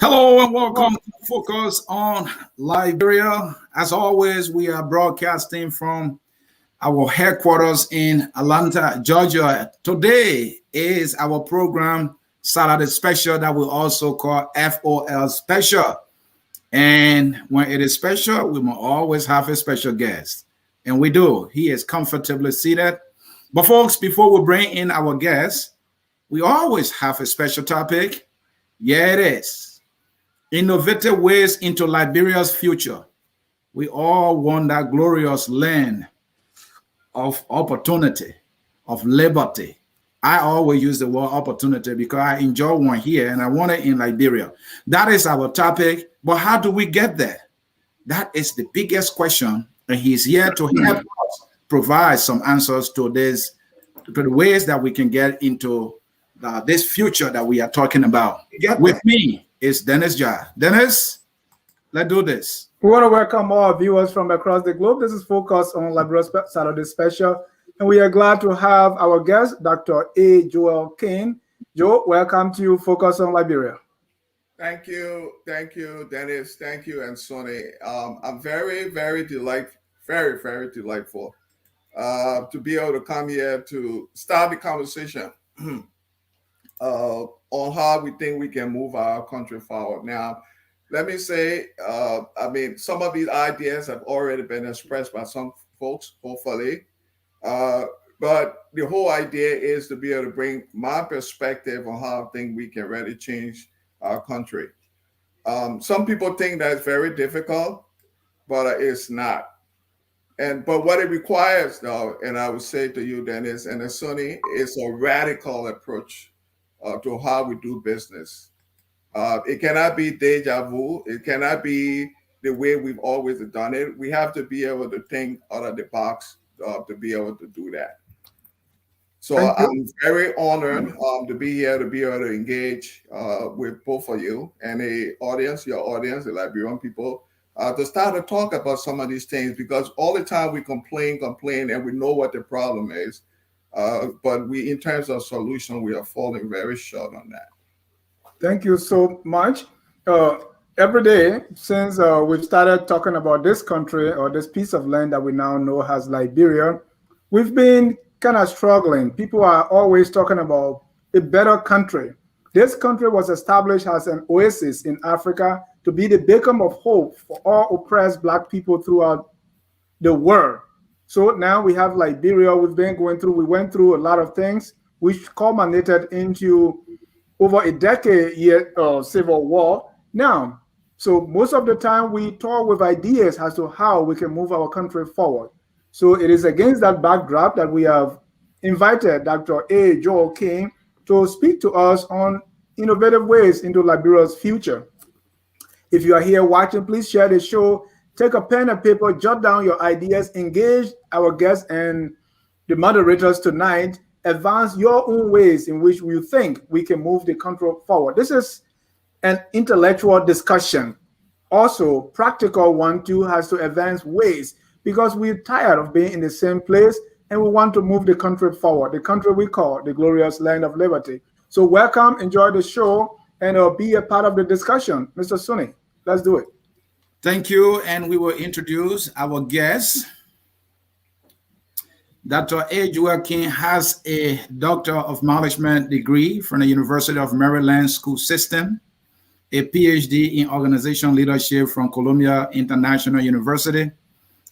Hello and welcome to Focus on Liberia. As always, we are broadcasting from our headquarters in Atlanta, Georgia. Today is our program Saturday Special that we also call FOL Special. And when it is special, we must always have a special guest. And we do. He is comfortably seated. But folks, before we bring in our guest, we always have a special topic. Yeah, it is. Innovative ways into Liberia's future. We all want that glorious land of opportunity, of liberty. I always use the word opportunity because I enjoy one here and I want it in Liberia. That is our topic. But how do we get there? That is the biggest question. And he's here to help us provide some answers to this, to the ways that we can get into this future that we are talking about. With me is Dennis Jah. Dennis, let's do this. We want to welcome all our viewers from across the globe. This is Focus on Liberia Saturday Special, and we are glad to have our guest, Dr. A. Joel King. Joe, welcome to Focus on Liberia. Thank you, Dennis. Thank you, Ansony. I'm very, very delightful to be able to come here to start the conversation on how we think we can move our country forward. Now, let me say, some of these ideas have already been expressed by some folks, hopefully. But the whole idea is to be able to bring my perspective on how I think we can really change our country. Some people think that's very difficult, but it's not. But what it requires, though, and I would say to you, Dennis and Ansony, is a radical approach to how we do business. It cannot be deja vu. It cannot be the way we've always done it. We have to be able to think out of the box to be able to do that. So I'm very honored to be here, to be able to engage with both of you and your audience, the Liberian people, to start to talk about some of these things, because all the time we complain, and we know what the problem is. But in terms of solution, we are falling very short on that. Thank you so much. Every day since we've started talking about this country or this piece of land that we now know as Liberia, we've been kind of struggling. People are always talking about a better country. This country was established as an oasis in Africa to be the beacon of hope for all oppressed Black people throughout the world. So now we have Liberia. We went through a lot of things, which culminated into over a decade civil war. Now, so most of the time we talk with ideas as to how we can move our country forward. So it is against that backdrop that we have invited Dr. A. Joel King to speak to us on innovative ways into Liberia's future. If you are here watching, please share the show. Take a pen and paper, jot down your ideas, engage our guests and the moderators tonight. Advance your own ways in which you think we can move the country forward. This is an intellectual discussion. Also, practical one too has to advance ways, because we're tired of being in the same place and we want to move the country forward, the country we call the glorious land of liberty. So welcome, enjoy the show, and be a part of the discussion. Mr. Sunni, let's do it. Thank you, and we will introduce our guest. Dr. A. Joel King has a Doctor of Management degree from the University of Maryland School System, a PhD in Organization Leadership from Columbia International University,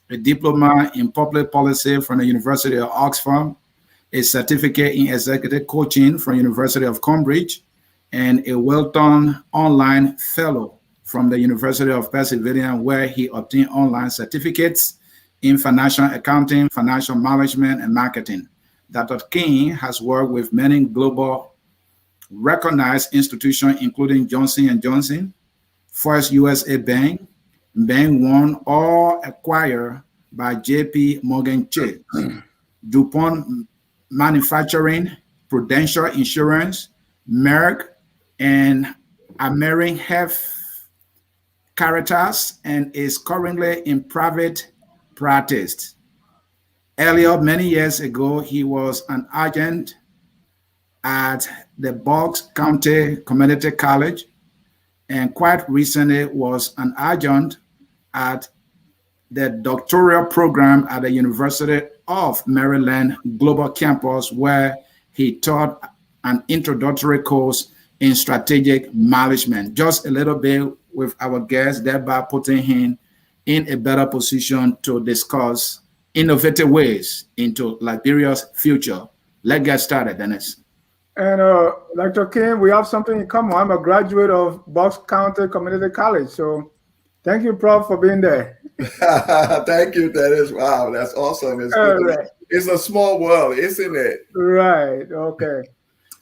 a diploma in Public Policy from the University of Oxford, a certificate in Executive Coaching from University of Cambridge, and a Wellton Online Fellow from the University of Pennsylvania, where he obtained online certificates in financial accounting, financial management, and marketing. Dr. King has worked with many global recognized institutions, including Johnson & Johnson, First USA Bank, Bank One, all acquired by JP Morgan Chase, DuPont Manufacturing, Prudential Insurance, Merck, and American Health Caritas, and is currently in private practice. Earlier, many years ago, he was an agent at the Bucks County Community College and quite recently was an adjunct at the doctoral program at the University of Maryland Global Campus, where he taught an introductory course in strategic management. Just a little bit with our guest, thereby putting him in a better position to discuss innovative ways into Liberia's future. Let's get started, Dennis. And Dr. King, we have something in common. I'm a graduate of Bucks County Community College. So thank you, Prof, for being there. Thank you, Dennis. Wow, that's awesome. It's good. Right. It's a small world, isn't it? Right. Okay.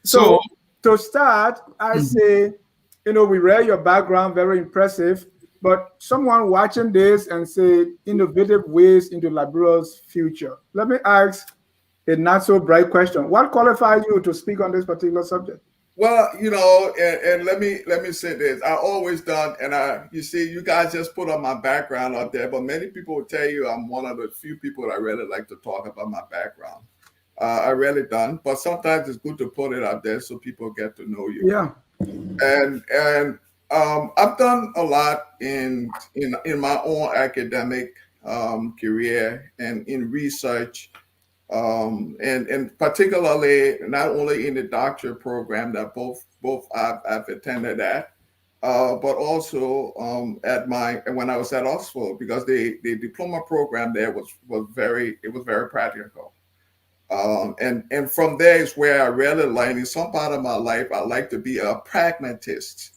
So to start, I say, we read your background, very impressive. But someone watching this and say innovative ways into Liberia's future. Let me ask a not so bright question. What qualifies you to speak on this particular subject? Well, and let me say this. I always done, and you see, you guys just put on my background up there, but many people will tell you I'm one of the few people that I really like to talk about my background. I really done, but sometimes it's good to put it out there so people get to know you. Yeah. And I've done a lot in my own academic career and in research. And particularly not only in the doctorate program that both I've attended at, but also when I was at Oxford, because the diploma program there was very practical. And from there is where I really learned in some part of my life, I like to be a pragmatist.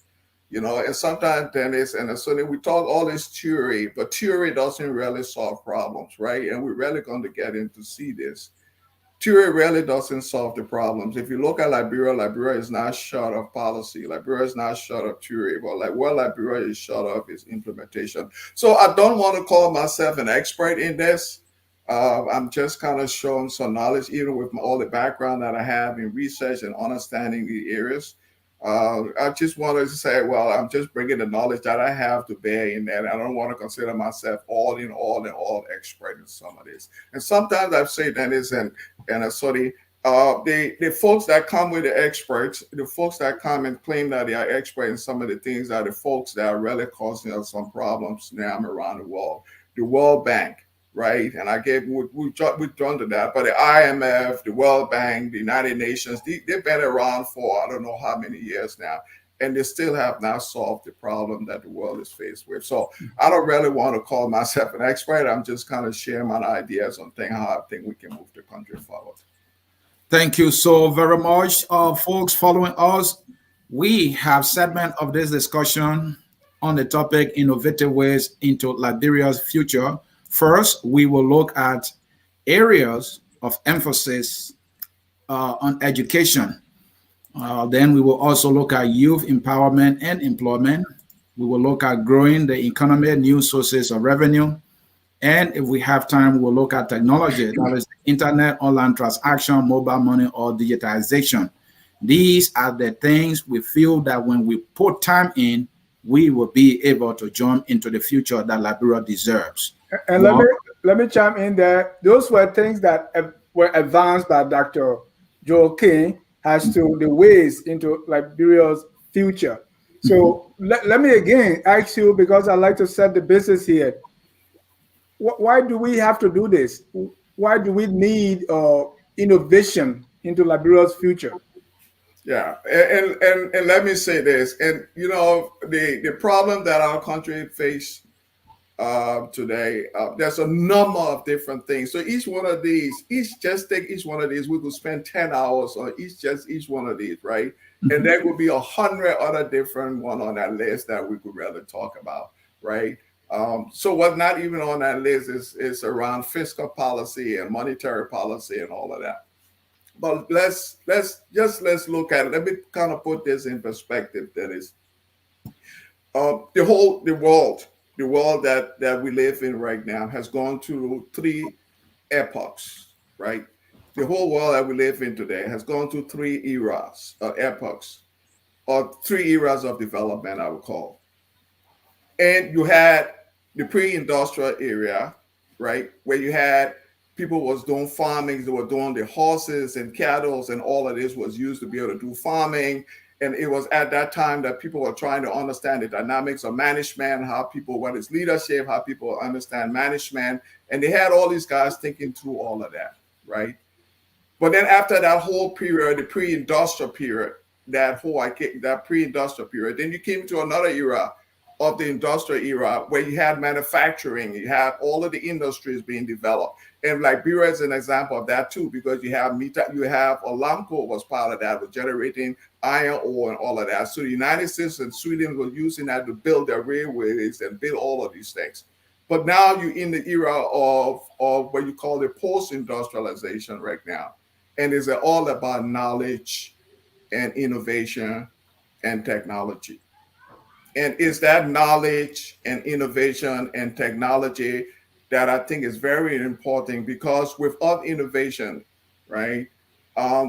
And sometimes, Dennis, and so we talk all this theory, but theory doesn't really solve problems, right? And we're really going to get into see this. Theory really doesn't solve the problems. If you look at Liberia is not short of policy. Liberia is not short of theory, but what Liberia is short of is implementation. So I don't want to call myself an expert in this. I'm just kind of showing some knowledge, even with all the background that I have in research and understanding the areas. I just wanted to say, well, I'm just bringing the knowledge that I have to bear in that. I don't want to consider myself all expert in some of this. And sometimes I've said that is, and sorry, the folks that come with the experts, the folks that come and claim that they are expert in some of the things are the folks that are really causing us some problems now around the world. The World Bank. Right. And we've drawn to that. But the IMF, the World Bank, the United Nations, they've been around for I don't know how many years now. And they still have not solved the problem that the world is faced with. So I don't really want to call myself an expert. I'm just kind of sharing my ideas on how I think we can move the country forward. Thank you so very much, folks following us. We have segment of this discussion on the topic innovative ways into Liberia's future. First, we will look at areas of emphasis on education. Then we will also look at youth empowerment and employment. We will look at growing the economy, new sources of revenue. And if we have time, we'll look at technology, that is internet, online transaction, mobile money, or digitization. These are the things we feel that when we put time in, we will be able to jump into the future that Liberia deserves. And let me chime in there. Those were things that were advanced by Dr. Joel King as to the ways into Liberia's future. So let me again ask you, because I like to set the business here. Why do we have to do this? Why do we need innovation into Liberia's future? Yeah, and let me say this, and the problem that our country faces today, there's a number of different things. So each one of these, take each one of these, we could spend 10 hours on each one of these, right? And there would be 100 other different one on that list that we could really talk about, right? So what's not even on that list is around fiscal policy and monetary policy and all of that. But let's look at it. Let me kind of put this in perspective. That is, the world that we live in right now has gone through three epochs, right? The whole world that we live in today has gone through three epochs, or three eras of development, I would call. And you had the pre-industrial area, right, where you had people was doing farming, they were doing the horses and cattle, and all of this was used to be able to do farming. And it was at that time that people were trying to understand the dynamics of management, how people, what is leadership, how people understand management. And they had all these guys thinking through all of that, right? But then after that whole period, the pre-industrial period, that pre-industrial period, then you came to another era of the industrial era where you had manufacturing, you had all of the industries being developed. And Liberia is an example of that too, because you have Aramco was part of that, was generating iron ore and all of that. So the United States and Sweden were using that to build their railways and build all of these things. But now you're in the era of what you call the post-industrialization right now. And it's all about knowledge and innovation and technology. And it's that knowledge and innovation and technology that I think is very important, because without innovation, right,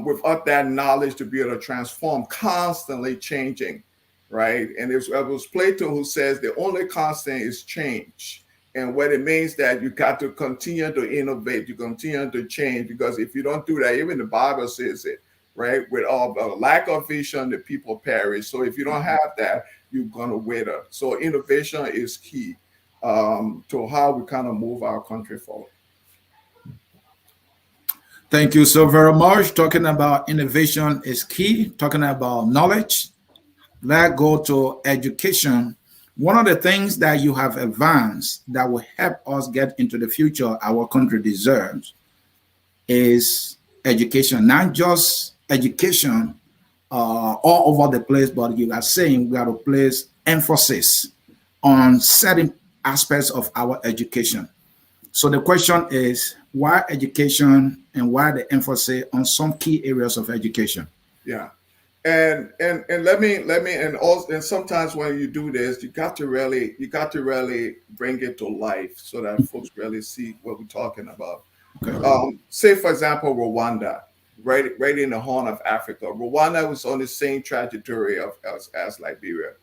without that knowledge to be able to transform, constantly changing, right? And it was Plato who says the only constant is change. And what it means that you got to continue to innovate, you continue to change, because if you don't do that, even the Bible says it, right? With all the lack of vision, the people perish. So if you don't have that, you're gonna wither. So innovation is key to how we kind of move our country forward. Thank you so very much. Talking about innovation is key. Talking about knowledge. Let's go to education. One of the things that you have advanced that will help us get into the future our country deserves is education. Not just education all over the place, but you are saying we got to place emphasis on certain aspects of our education. So the question is, why education and why the emphasis on some key areas of education? Yeah. And let me and sometimes when you do this, you got to really bring it to life so that folks really see what we're talking about. Okay. Say for example, Rwanda, right in the Horn of Africa. Rwanda was on the same trajectory as Liberia.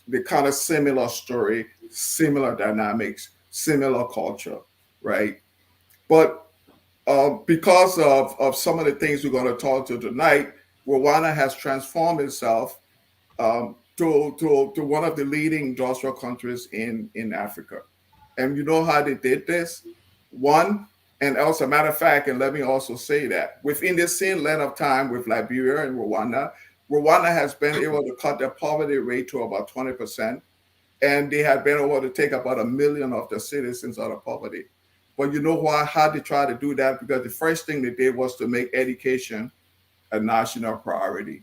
The kind of similar story, similar dynamics, similar culture, right? But because of some of the things we're going to talk to tonight, Rwanda has transformed itself to one of the leading industrial countries in Africa. And you know how they did this? One, and as a matter of fact, and let me also say that within the same length of time with Liberia and Rwanda, Rwanda has been able to cut their poverty rate to about 20%. And they have been able to take about 1 million of their citizens out of poverty. But you know why? How they try to do that? Because the first thing they did was to make education a national priority.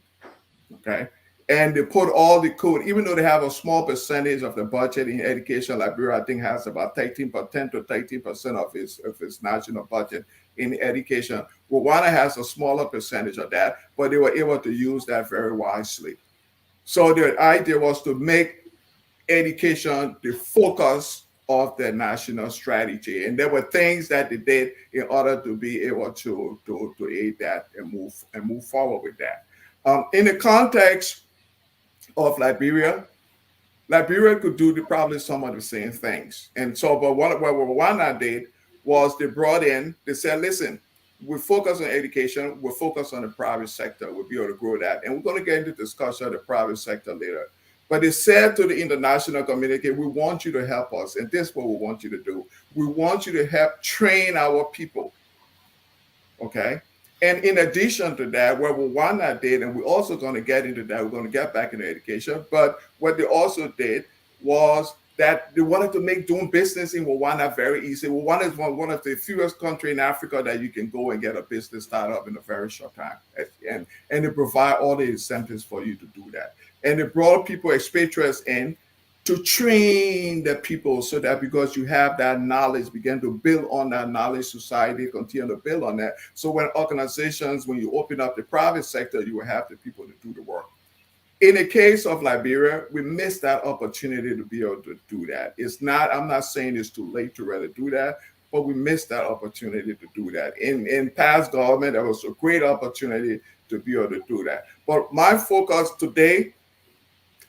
Okay. And they put all the code, even though they have a small percentage of the budget in education. Liberia, I think, has about 10 to 13% of its national budget in education. Rwanda has a smaller percentage of that, but they were able to use that very wisely. So the idea was to make education the focus of their national strategy. And there were things that they did in order to be able to aid that and move forward with that. In the context of Liberia could do probably some of the same things. And so, but what Rwanda did was they said, listen, we focus on education, we focus on the private sector, we'll be able to grow that. And we're going to get into discussion of the private sector later. But they said to the international community, we want you to help us. And this is what we want you to do. We want you to help train our people. Okay? And in addition to that, what Rwanda did, and we're also going to get into that, we're going to get back into education, but what they also did was that they wanted to make doing business in Rwanda very easy. Rwanda is one of the fewest countries in Africa that you can go and get a business started up in a very short time. And they provide all the incentives for you to do that. And they brought people, expatriates in, to train the people so that because you have that knowledge, begin to build on that knowledge, society continue to build on that. So when organizations, when you open up the private sector, you will have the people to do the work. In the case of Liberia, we missed that opportunity to be able to do that. I'm not saying it's too late to really do that, but we missed that opportunity to do that. In past government, there was a great opportunity to be able to do that. But my focus today,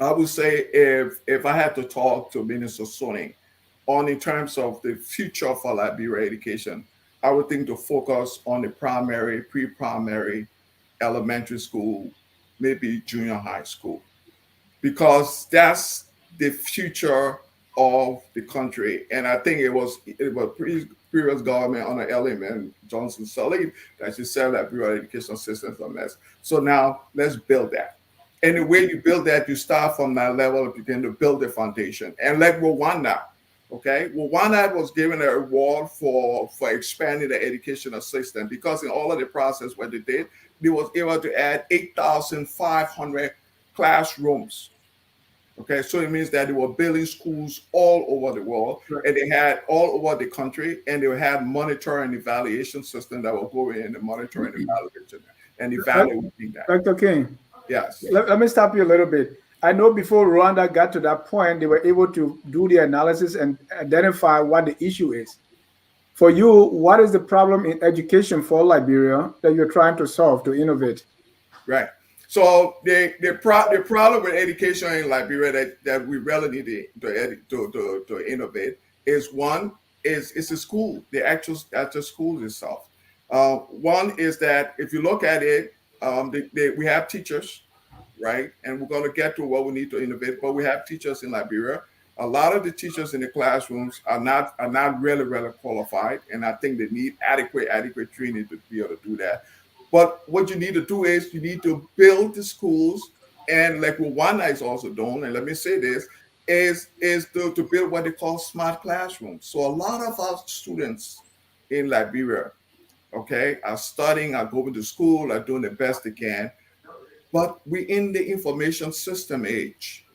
I would say if I had to talk to Minister Ansony in terms of the future for Liberia education, I would think to focus on the primary, pre-primary, elementary school, maybe junior high school, because that's the future of the country. And I think it was previous government under Elliman Johnson Sirleaf that you said that Bureau of Education systems on this. So now let's build that. And the way you build that, you start from that level and begin to build the foundation. And like Rwanda, okay, Rwanda was given an award for expanding the educational system, because in all of the process what they did, they was able to add 8,500 classrooms. Okay, so it means that they were building schools all over the world, and they had all over the country, and they had monitoring and evaluation system that will go in and monitor and evaluation and evaluating that. Dr. King, yes. Let me stop you a little bit. I know before Rwanda got to that point, they were able to do the analysis and identify what the issue is. For you, what is the problem in education for Liberia that you're trying to solve, to innovate? Right. So the problem with education in Liberia that we really need to innovate is, one is it's a school, the actual schools itself. One is that if you look at it, we have teachers, right? And we're going to get to what we need to innovate, but we have teachers in Liberia. A lot of the teachers in the classrooms are not really qualified, and I think they need adequate training to be able to do that. But what you need to do is you need to build the schools, and like Rwanda is also doing, and let me say this, is to build what they call smart classrooms. So a lot of our students in Liberia, okay, are studying, are going to school, are doing the best they can, but we're in the information system age.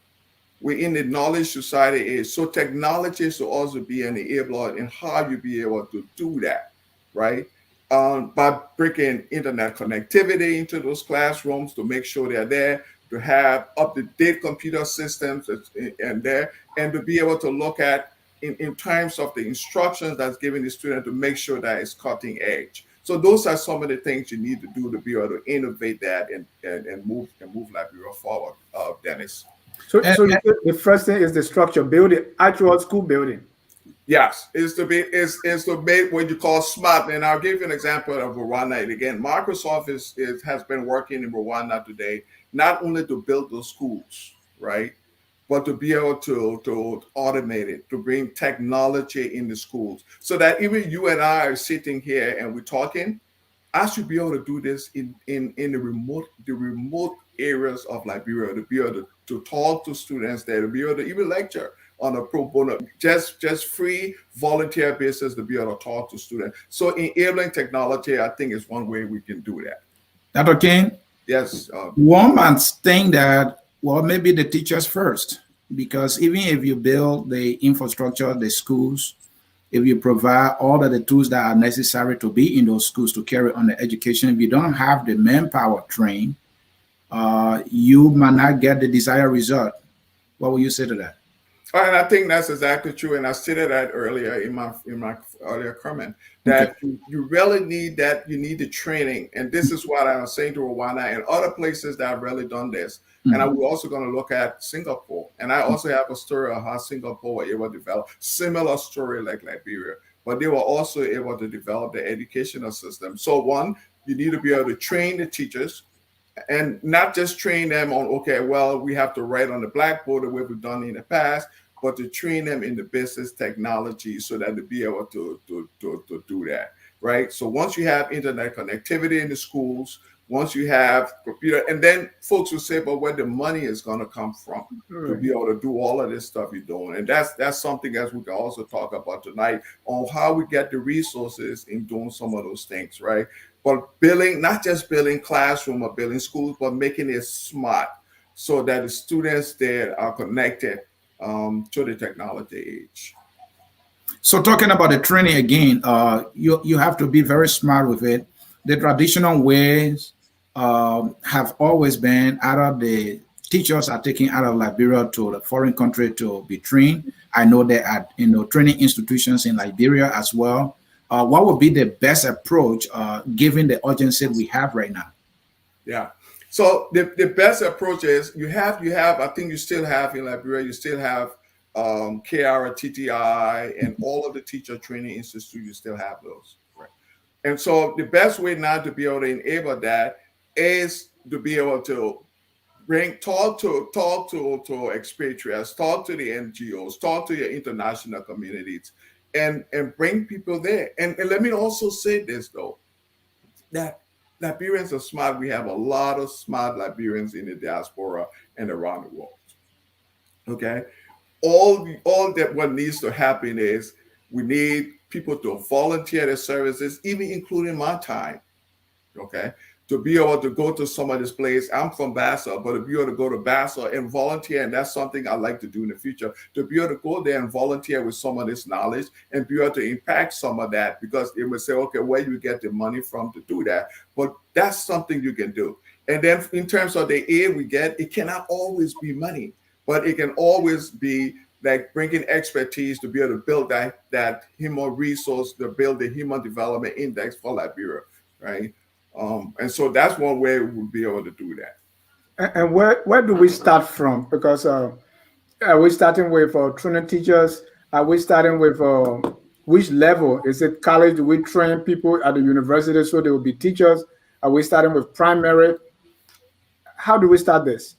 We're in the knowledge society age. So technology is to also be an enabler in how you be able to do that, right? By bringing internet connectivity into those classrooms to make sure they're there, to have up-to-date computer systems and there, and to be able to look at in terms of the instructions that's given the student to make sure that it's cutting edge. So those are some of the things you need to do to be able to innovate that and move Liberia forward, Dennis. So the first thing is the structure, building actual school building. Yes, is to make what you call smart. And I'll give you an example of Rwanda. And again, Microsoft has been working in Rwanda today, not only to build those schools, right, but to be able to automate it, to bring technology in the schools, so that even you and I are sitting here and we're talking, I should be able to do this in the remote areas of Liberia, to be able to talk to students there, to be able to even lecture on a pro bono, just free volunteer basis, to be able to talk to students. So enabling technology, I think, is one way we can do that. Dr. King? Yes. One might think that, well, maybe the teachers first, because even if you build the infrastructure, the schools, if you provide all of the tools that are necessary to be in those schools to carry on the education, if you don't have the manpower trained, you might not get the desired result. What will you say to that? And I think that's exactly true. And I stated that earlier in my earlier comment, that you really need that. You need the training. And this is what I was saying to Rwanda and other places that have really done this. Mm-hmm. And we're also going to look at Singapore. And I also have a story of how Singapore were able to develop similar story like Liberia, but they were also able to develop the educational system. So one, you need to be able to train the teachers, and not just train them on, okay, well, we have to write on the blackboard the way we've done in the past, but to train them in the business technology so that they'll be able to do that, right? So once you have internet connectivity in the schools, once you have computer, and then folks will say, but where the money is going to come from to be able to do all of this stuff you're doing. And that's something else we can also talk about tonight, on how we get the resources in doing some of those things, right? But building, not just building classroom or building schools, but making it smart so that the students there are connected to the technology age. So talking about the training again, you have to be very smart with it. The traditional ways have always been either the teachers are taken out of Liberia to the foreign country to be trained. I know there are training institutions in Liberia as well. What would be the best approach given the urgency we have right now? Yeah. So the best approach is you have, I think you still have in Liberia, you still have KR, TTI, and all of the teacher training institutes, you still have those. Right. And so the best way now to be able to enable that is to be able to talk to expatriates, talk to the NGOs, talk to your international communities, and bring people there. And let me also say this though, that Liberians are smart. We have a lot of smart Liberians in the diaspora and around the world. Okay, all that what needs to happen is we need people to volunteer their services, even including my time. Okay, to be able to go to some of this place. I'm from Bassa, but to be able to go to Bassa and volunteer, and that's something I'd like to do in the future, to be able to go there and volunteer with some of this knowledge and be able to impact some of that, because it would say, okay, where you get the money from to do that. But that's something you can do. And then in terms of the aid we get, it cannot always be money, but it can always be like bringing expertise to be able to build that human resource, to build the human development index for Liberia, right? And so that's one way we would be able to do that. And where do we start from? Because are we starting with training teachers? Are we starting with which level? Is it college? Do we train people at the university so they will be teachers? Are we starting with primary? How do we start this?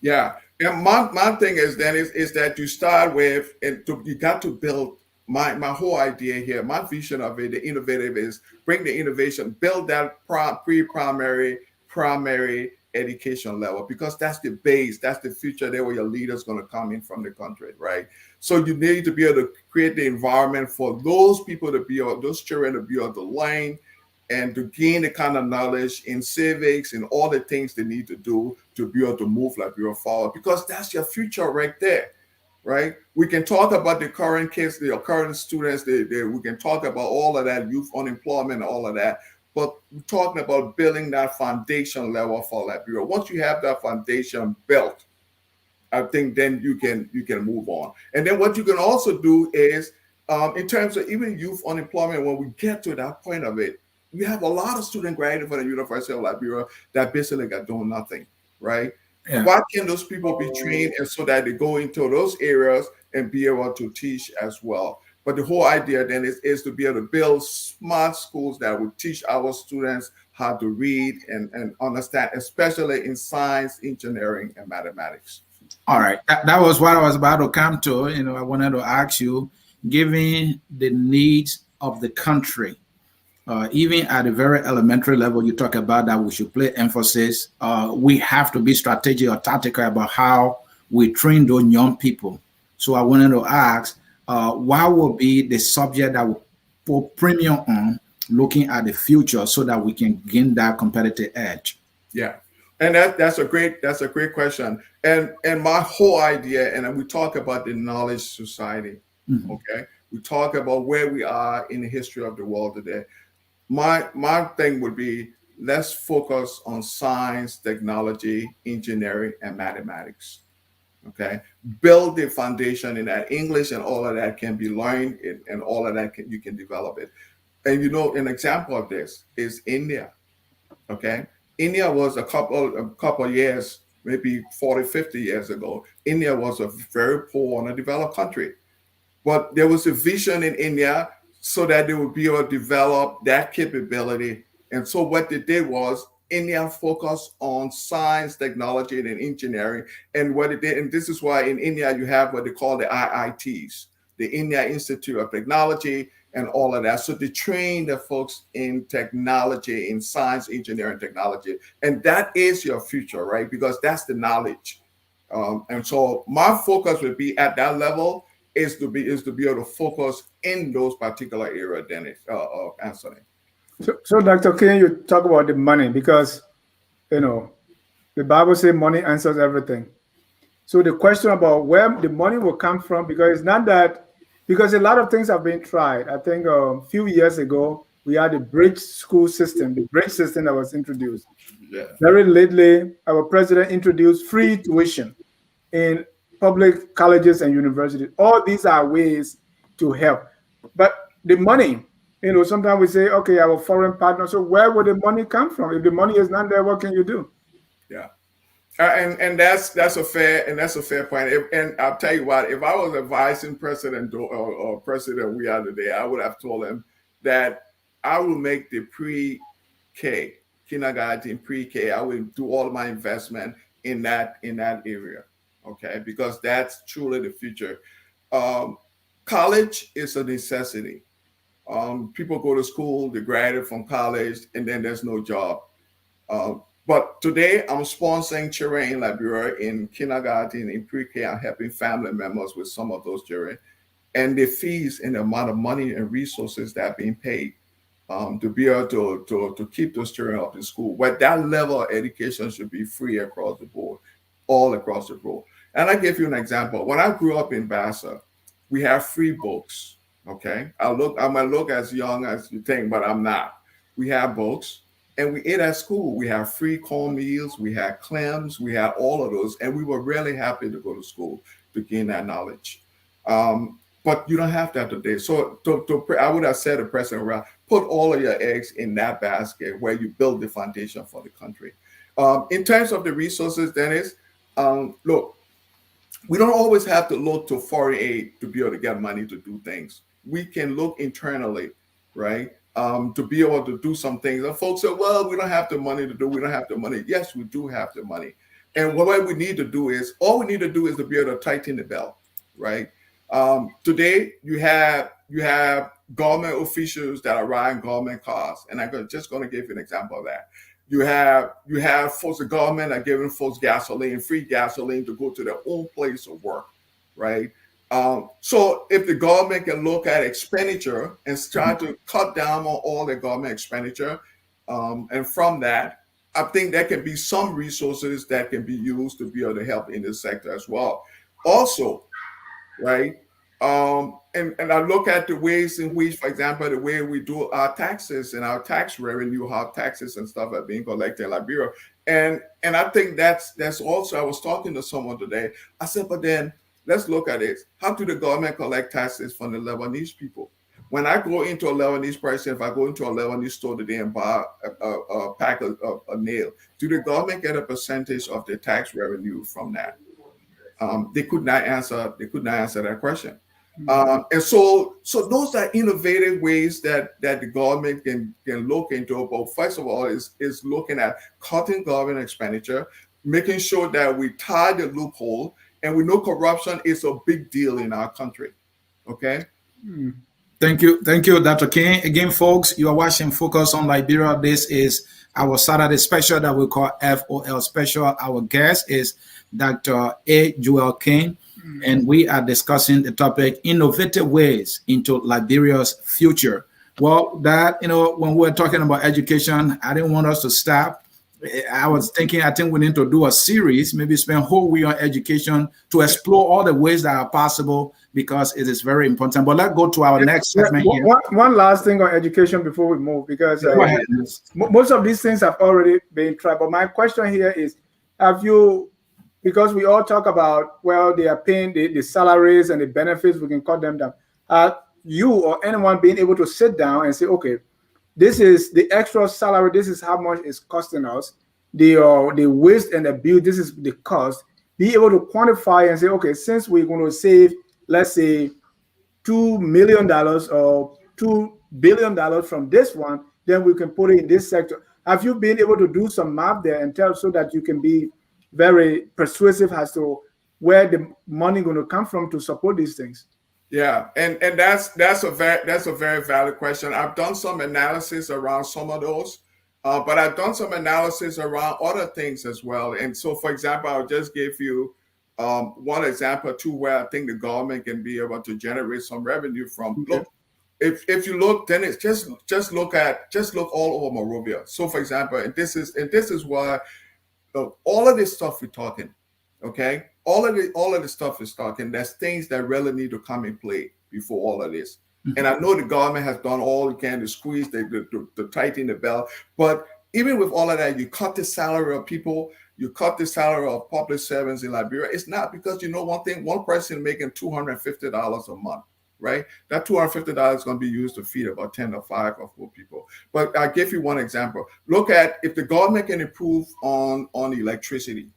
Yeah. And my thing is then is that you start with, and you got to build my whole idea here, my vision of it, the innovative is bring the innovation, build that pre-primary, primary education level, because that's the base, that's the future there where your leaders going to come in from the country, right? So you need to be able to create the environment for those people to be able, those children to be able to learn and to gain the kind of knowledge in civics and all the things they need to do to be able to move Liberia forward, because that's your future right there. Right? We can talk about the current kids, the current students, we can talk about all of that, youth unemployment, all of that. But we're talking about building that foundation level for Liberia. Once you have that foundation built, I think then you can move on. And then what you can also do is, in terms of even youth unemployment, when we get to that point of it, we have a lot of students graduating from the University of Liberia that basically got doing nothing, right? Yeah. Why can those people be trained and so that they go into those areas and be able to teach as well? But the whole idea then is to be able to build smart schools that will teach our students how to read and understand, especially in science, engineering, and mathematics. All right. That was what I was about to come to. I wanted to ask you, given the needs of the country, even at a very elementary level, you talk about that we should play emphasis. We have to be strategic or tactical about how we train those young people. So I wanted to ask, what will be the subject that will put premium on looking at the future so that we can gain that competitive edge? Yeah. And that's a great question. And my whole idea, and we talk about the knowledge society. Mm-hmm. Okay. We talk about where we are in the history of the world today. My thing would be, let's focus on science, technology, engineering, and mathematics. Okay, build the foundation in that. English and all of that can be learned, and all of that you can develop it. And an example of this is India. Okay, India was a couple years, maybe 40, 50 years ago. India was a very poor, underdeveloped country, but there was a vision in India so that they would be able to develop that capability. And so what they did was India focused on science, technology, and engineering. And what it did, and this is why in India you have what they call the IITs, the India Institute of Technology, and all of that. So they train the folks in technology, in science, engineering, technology. And that is your future, right? Because that's the knowledge. And so my focus would be at that level is to be able to focus in those particular areas, Dennis, Ansony. So Dr. King, you talk about the money, because the Bible says money answers everything. So the question about where the money will come from, because it's not that, because a lot of things have been tried. I think a few years ago we had the bridge school system, the bridge system that was introduced. Yeah. Very lately, our president introduced free tuition in public colleges and universities. All these are ways to help. But the money, sometimes we say, okay, our foreign partner. So where would the money come from? If the money is not there, what can you do? Yeah. And that's a fair point. And I'll tell you what, if I was advising President or President we are today, I would have told him that I will make the pre-K, kindergarten, pre-K, I will do all my investment in that area, okay? Because that's truly the future. College is a necessity. People go to school, they graduate from college, and then there's no job. But today, I'm sponsoring children in Liberia in kindergarten, in pre-K, and helping family members with some of those children. And the fees and the amount of money and resources that are being paid to be able to keep those children up in school. But that level of education should be free across the board, all across the board. And I give you an example. When I grew up in Bassa, we have free books. Okay, I might look as young as you think, but I'm not. We have books, and we ate at school. We have free cornmeals, we had clams, we had all of those, and we were really happy to go to school to gain that knowledge. But you don't have that today. So I would have said to President Ralph, put all of your eggs in that basket where you build the foundation for the country. In terms of the resources, Dennis, look, we don't always have to look to foreign aid to be able to get money to do things. We can look internally, right? To be able to do some things. And folks say, well, we don't have the money to do, we don't have the money. Yes, we do have the money. And what we need to do is, all we need to do is to be able to tighten the belt, right? Today, you have government officials that are riding government cars. And I'm just going to give you an example of that. You have folks, the government are giving folks gasoline, free gasoline to go to their own place of work, right? So if the government can look at expenditure and try to cut down on all the government expenditure, and from that, I think there can be some resources that can be used to be able to help in this sector as well. Also, right? And I look at the ways in which, for example, the way we do our taxes and our tax revenue, how taxes and stuff are being collected in Liberia. And I think that's also, I was talking to someone today. I said, but then let's look at it. How do the government collect taxes from the Lebanese people? When I go into a Lebanese person, if I go into a Lebanese store today and buy a pack of nail, do the government get a percentage of the tax revenue from that? They could not answer that question. And so those are innovative ways that the government can look into. But first of all, is looking at cutting government expenditure, making sure that we tie the loophole, and we know corruption is a big deal in our country. Okay. Thank you, Dr. King. Again, folks, you are watching Focus on Liberia. This is our Saturday special that we call FOL special. Our guest is Dr. A. Joel King, and we are discussing the topic innovative ways into Liberia's future. Well, that, when we're talking about education, I didn't want us to stop. I was thinking, I think we need to do a series, maybe spend a whole week on education to explore all the ways that are possible, because it is very important. But let's go to our next segment here. One last thing on education before we move, because most of these things have already been tried. But my question here is, have you, because we all talk about, well, they are paying the salaries and the benefits, we can cut them down. You or anyone being able to sit down and say, okay, this is the extra salary, this is how much it's costing us, the waste and the bill, this is the cost. Be able to quantify and say, okay, since we're going to save, let's say, $2 million or $2 billion from this one, then we can put it in this sector. Have you been able to do some math there and tell, so that you can be very persuasive as to where the money going to come from to support these things? Yeah, and that's a very valid question. I've done some analysis around some of those, but I've done some analysis around other things as well. And so, for example, I'll just give you one example too, where I think the government can be able to generate some revenue from. Look, if you look, then it's just look all over Monrovia. So, for example, and this is why all of this stuff we're talking, okay, all of the stuff is talking. There's things that really need to come in play before all of this. And I know the government has done all it can to squeeze, to tighten the belt. But even with all of that, you cut the salary of people, you cut the salary of public servants in Liberia. It's not because, one thing, one person making $250 a month, right? That $250 is going to be used to feed about 10 or 5 or 4 people. But I'll give you one example. Look at if the government can improve on electricity,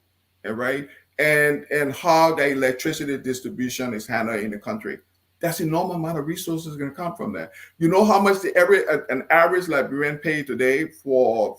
right? And how the electricity distribution is handled in the country. That's an enormous amount of resources going to come from that. You know how much an average Liberian pay today for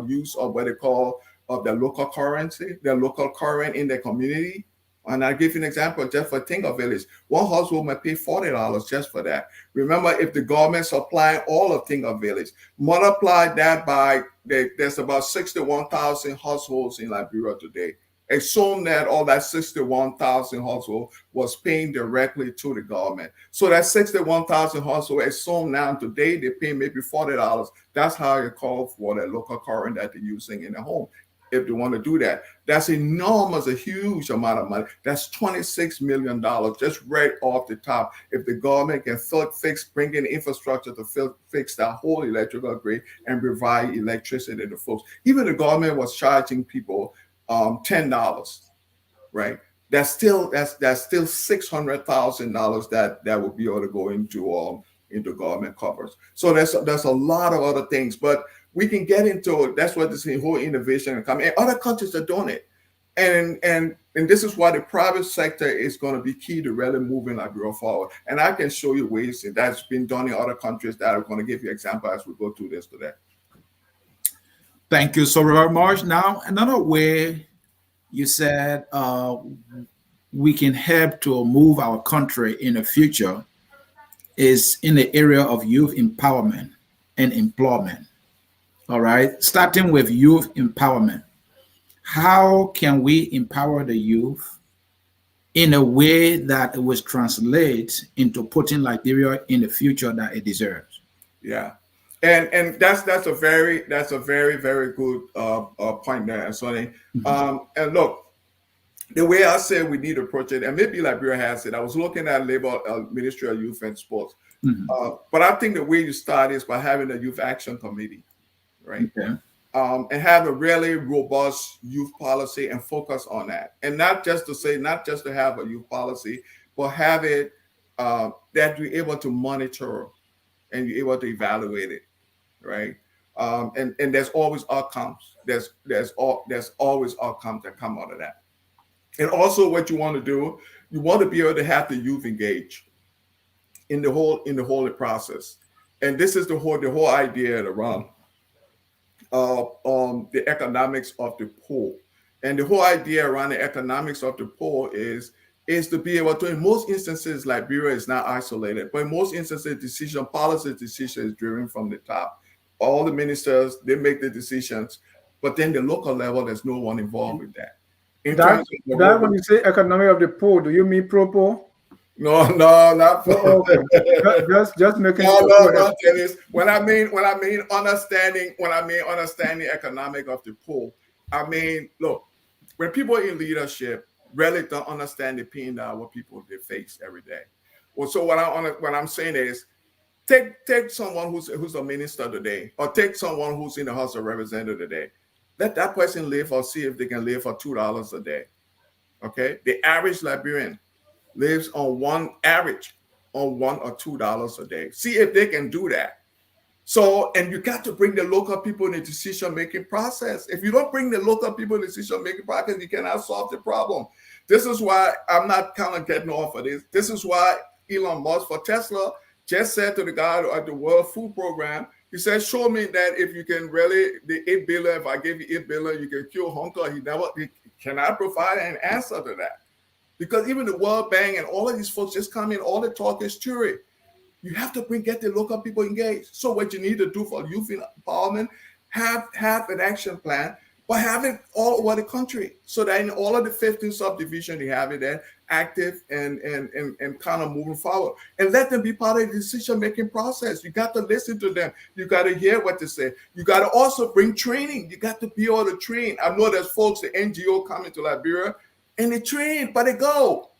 use of what they call of their local currency, their local current in their community. And I'll give you an example just for Tinga Village. One household might pay $40 just for that. Remember, if the government supplying all of Tinga Village, multiply that by, there's about 61,000 households in Liberia today. Assume that all that 61,000 households was paying directly to the government. So that 61,000 households, assume now today they pay maybe $40. That's how you call for the local current that they're using in the home. If they want to do that, that's enormous, a huge amount of money. That's $26 million just right off the top. If the government can bring in infrastructure to fix that whole electrical grid and provide electricity to folks. Even the government was charging people $10, right? That's still $600,000 that would be able to go into government coffers. So there's a lot of other things, but we can get into it. That's what this whole innovation and coming. And other countries are doing it, and this is why the private sector is going to be key to really moving Liberia forward. And I can show you ways that's been done in other countries that I'm going to give you examples as we go through this today. Thank you so very much. Now, another way you said we can help to move our country in the future is in the area of youth empowerment and employment. All right, starting with youth empowerment. How can we empower the youth in a way that it will translate into putting Liberia in the future that it deserves? Yeah. And that's a very very good point there, Ansony. And look, the way I say we need to approach it, and maybe Liberia has it. I was looking at Labor Ministry of Youth and Sports, but I think the way you start is by having a youth action committee, right? Okay. And have a really robust youth policy and focus on that, and not just to have a youth policy, but have it that you're able to monitor and you're able to evaluate it. Right. And there's always outcomes. There's always outcomes that come out of that. And also what you want to do, you want to be able to have the youth engage in the whole process. And this is the whole idea around the economics of the poor. And the whole idea around the economics of the poor is to be able to, in most instances, Liberia is not isolated, but in most instances, policy decision is driven from the top. All the ministers, they make the decisions, but then the local level, there's no one involved with that. That when you say economy of the poor, do you mean pro-poor? No, not pro. Okay. just making no, Dennis. When I mean understanding economic of the poor, I mean, look, when people in leadership really don't understand the pain that what people they face every day. Well, so what I'm saying is, take someone who's a minister today, or take someone who's in the House of Representatives today. Let that person live or see if they can live for $2 a day. Okay, the average Liberian lives on $1 or $2 a day. See if they can do that. So, and you got to bring the local people in the decision-making process. If you don't bring the local people in the decision-making process, you cannot solve the problem. This is why I'm not kind of getting off of this. This is why Elon Musk for Tesla just said to the guy at the World Food Program, he said, show me that if you can really, the 8 billion, if I give you 8 billion, you can cure hunger. He cannot provide an answer to that. Because even the World Bank and all of these folks just come in, all the talk is theory. You have to get the local people engaged. So what you need to do for youth empowerment, have an action plan, but have it all over the country, so that in all of the 15 subdivisions, you have it there active and kind of moving forward, and let them be part of the decision-making process. You got to listen to them. You got to hear what they say. You got to also bring training. You got to be able to train. I know there's folks, the NGO coming to Liberia, and they train, but they go.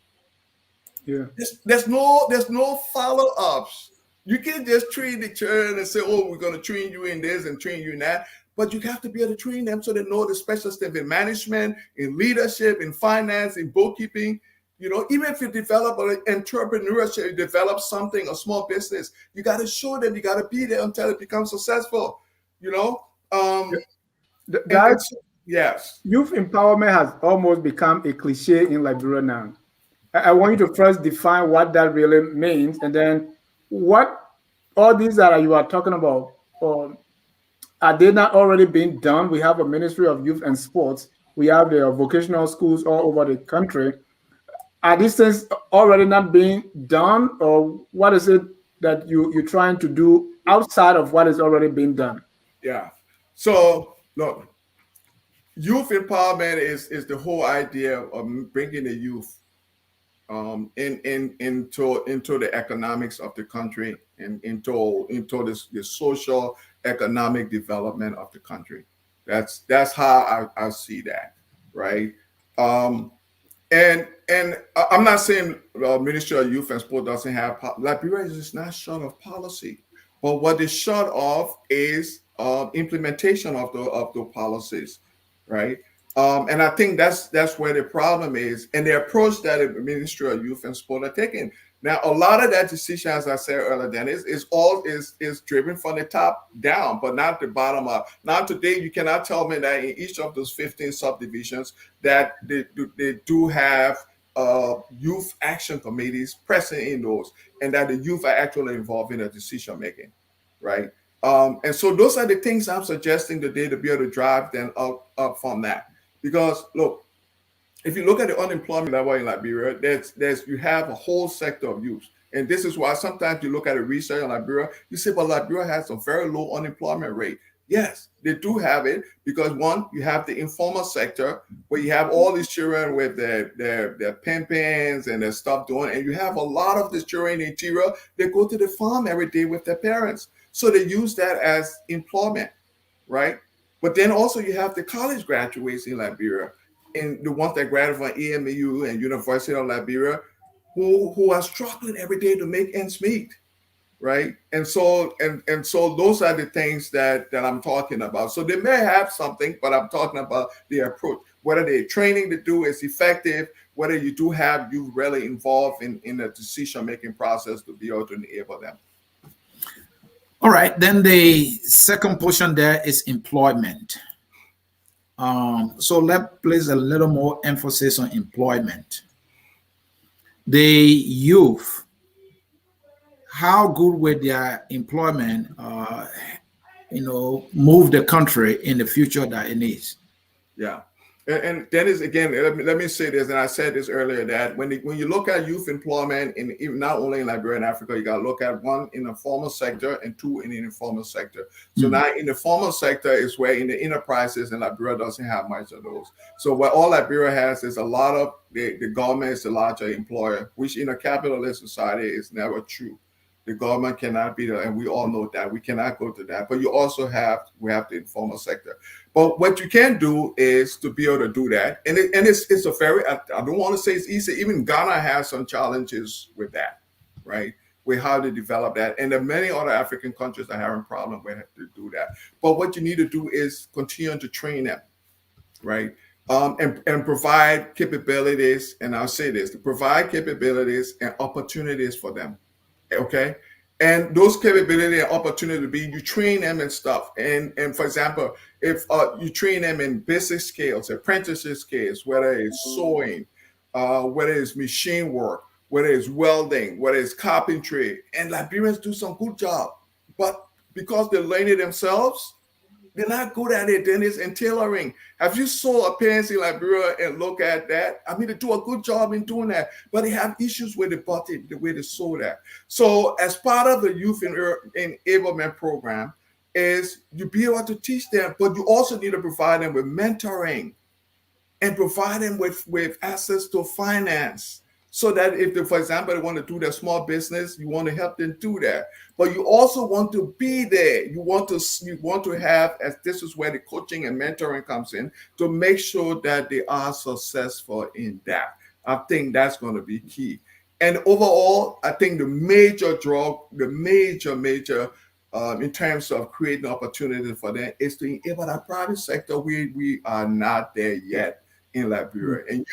Yeah. There's no follow-ups. You can't just train the children and say, oh, we're going to train you in this and train you in that. But you have to be able to train them so they know the special stuff in management, in leadership, in finance, in bookkeeping. You know, even if you develop an entrepreneurship, you develop something, a small business, you got to show them, you got to be there until it becomes successful. You know? Yes. Youth empowerment has almost become a cliche in Liberia now. I want you to first define what that really means, and then what all these that you are talking about Are they not already being done? We have a Ministry of Youth and Sports. We have the vocational schools all over the country. Are these things already not being done, or what is it that you're trying to do outside of what is already being done? Yeah. So look, youth empowerment is the whole idea of bringing the youth into the economics of the country and into the social economic development of the country. That's how I see that, right? Um, and I'm not saying Ministry of Youth and Sport doesn't have Liberia is not short of policy, but what is short of is implementation of the policies, right? And I think that's where the problem is, and the approach that the Ministry of Youth and Sport are taking. Now, a lot of that decision, as I said earlier, then is driven from the top down, but not the bottom up. Now, today, you cannot tell me that in each of those 15 subdivisions that they do have youth action committees present in those, and that the youth are actually involved in the decision making, right? And so those are the things I'm suggesting today to be able to drive them up from that. Because look, if you look at the unemployment level in Liberia, there's you have a whole sector of youth. And this is why sometimes you look at the research in Liberia, you say, well, Liberia has a very low unemployment rate. Yes, they do have it because one, you have the informal sector where you have all these children with their pen-pens and their stuff doing, and you have a lot of these children in the interior, they go to the farm every day with their parents. So they use that as employment, right? But then also you have the college graduates in Liberia, and the ones that graduate from EMU and University of Liberia, who are struggling every day to make ends meet, right? And so those are the things that I'm talking about. So they may have something, but I'm talking about the approach. Whether the training to do is effective, whether you do have you really involved in the decision-making process to be able to enable them. All right, then the second portion there is employment. So let's place a little more emphasis on employment. The youth, how good will their employment, move the country in the future that it needs? Yeah. And Dennis, again, let me say this, and I said this earlier, that when you look at youth employment, in not only in Liberia and Africa, you got to look at one in the formal sector and two in the informal sector. So now in the formal sector is where in the enterprises, and Liberia doesn't have much of those. So what all Liberia has is a lot of the government is the larger employer, which in a capitalist society is never true. The government cannot be there, and we all know that. We cannot go to that. But you also we have the informal sector. But what you can do is to be able to do that. And it's a very, I don't want to say it's easy. Even Ghana has some challenges with that, right? With how to develop that. And there are many other African countries that are having problems with to do that. But what you need to do is continue to train them, right? And provide capabilities. And I'll say this, to provide capabilities and opportunities for them. Okay, and those capability and opportunity to be, you train them and stuff. And for example, if you train them in basic skills, apprenticeship skills, whether it's sewing, whether it's machine work, whether it's welding, whether it's carpentry, and Liberians do some good job, but because they learn it themselves, they're not good at it. Then it's in tailoring. Have you saw a parents in Liberia and look at that? I mean, they do a good job in doing that, but they have issues with the button, the way they sew that. So as part of the youth enablement program is you be able to teach them, but you also need to provide them with mentoring and provide them with access to finance. So that if they, for example, they want to do their small business, you want to help them do that. But you also want to be there. You want to have, as this is where the coaching and mentoring comes in, to make sure that they are successful in that. I think that's going to be key. And overall, I think the major in terms of creating opportunity for them is to enable that private sector. We are not there yet in Liberia, and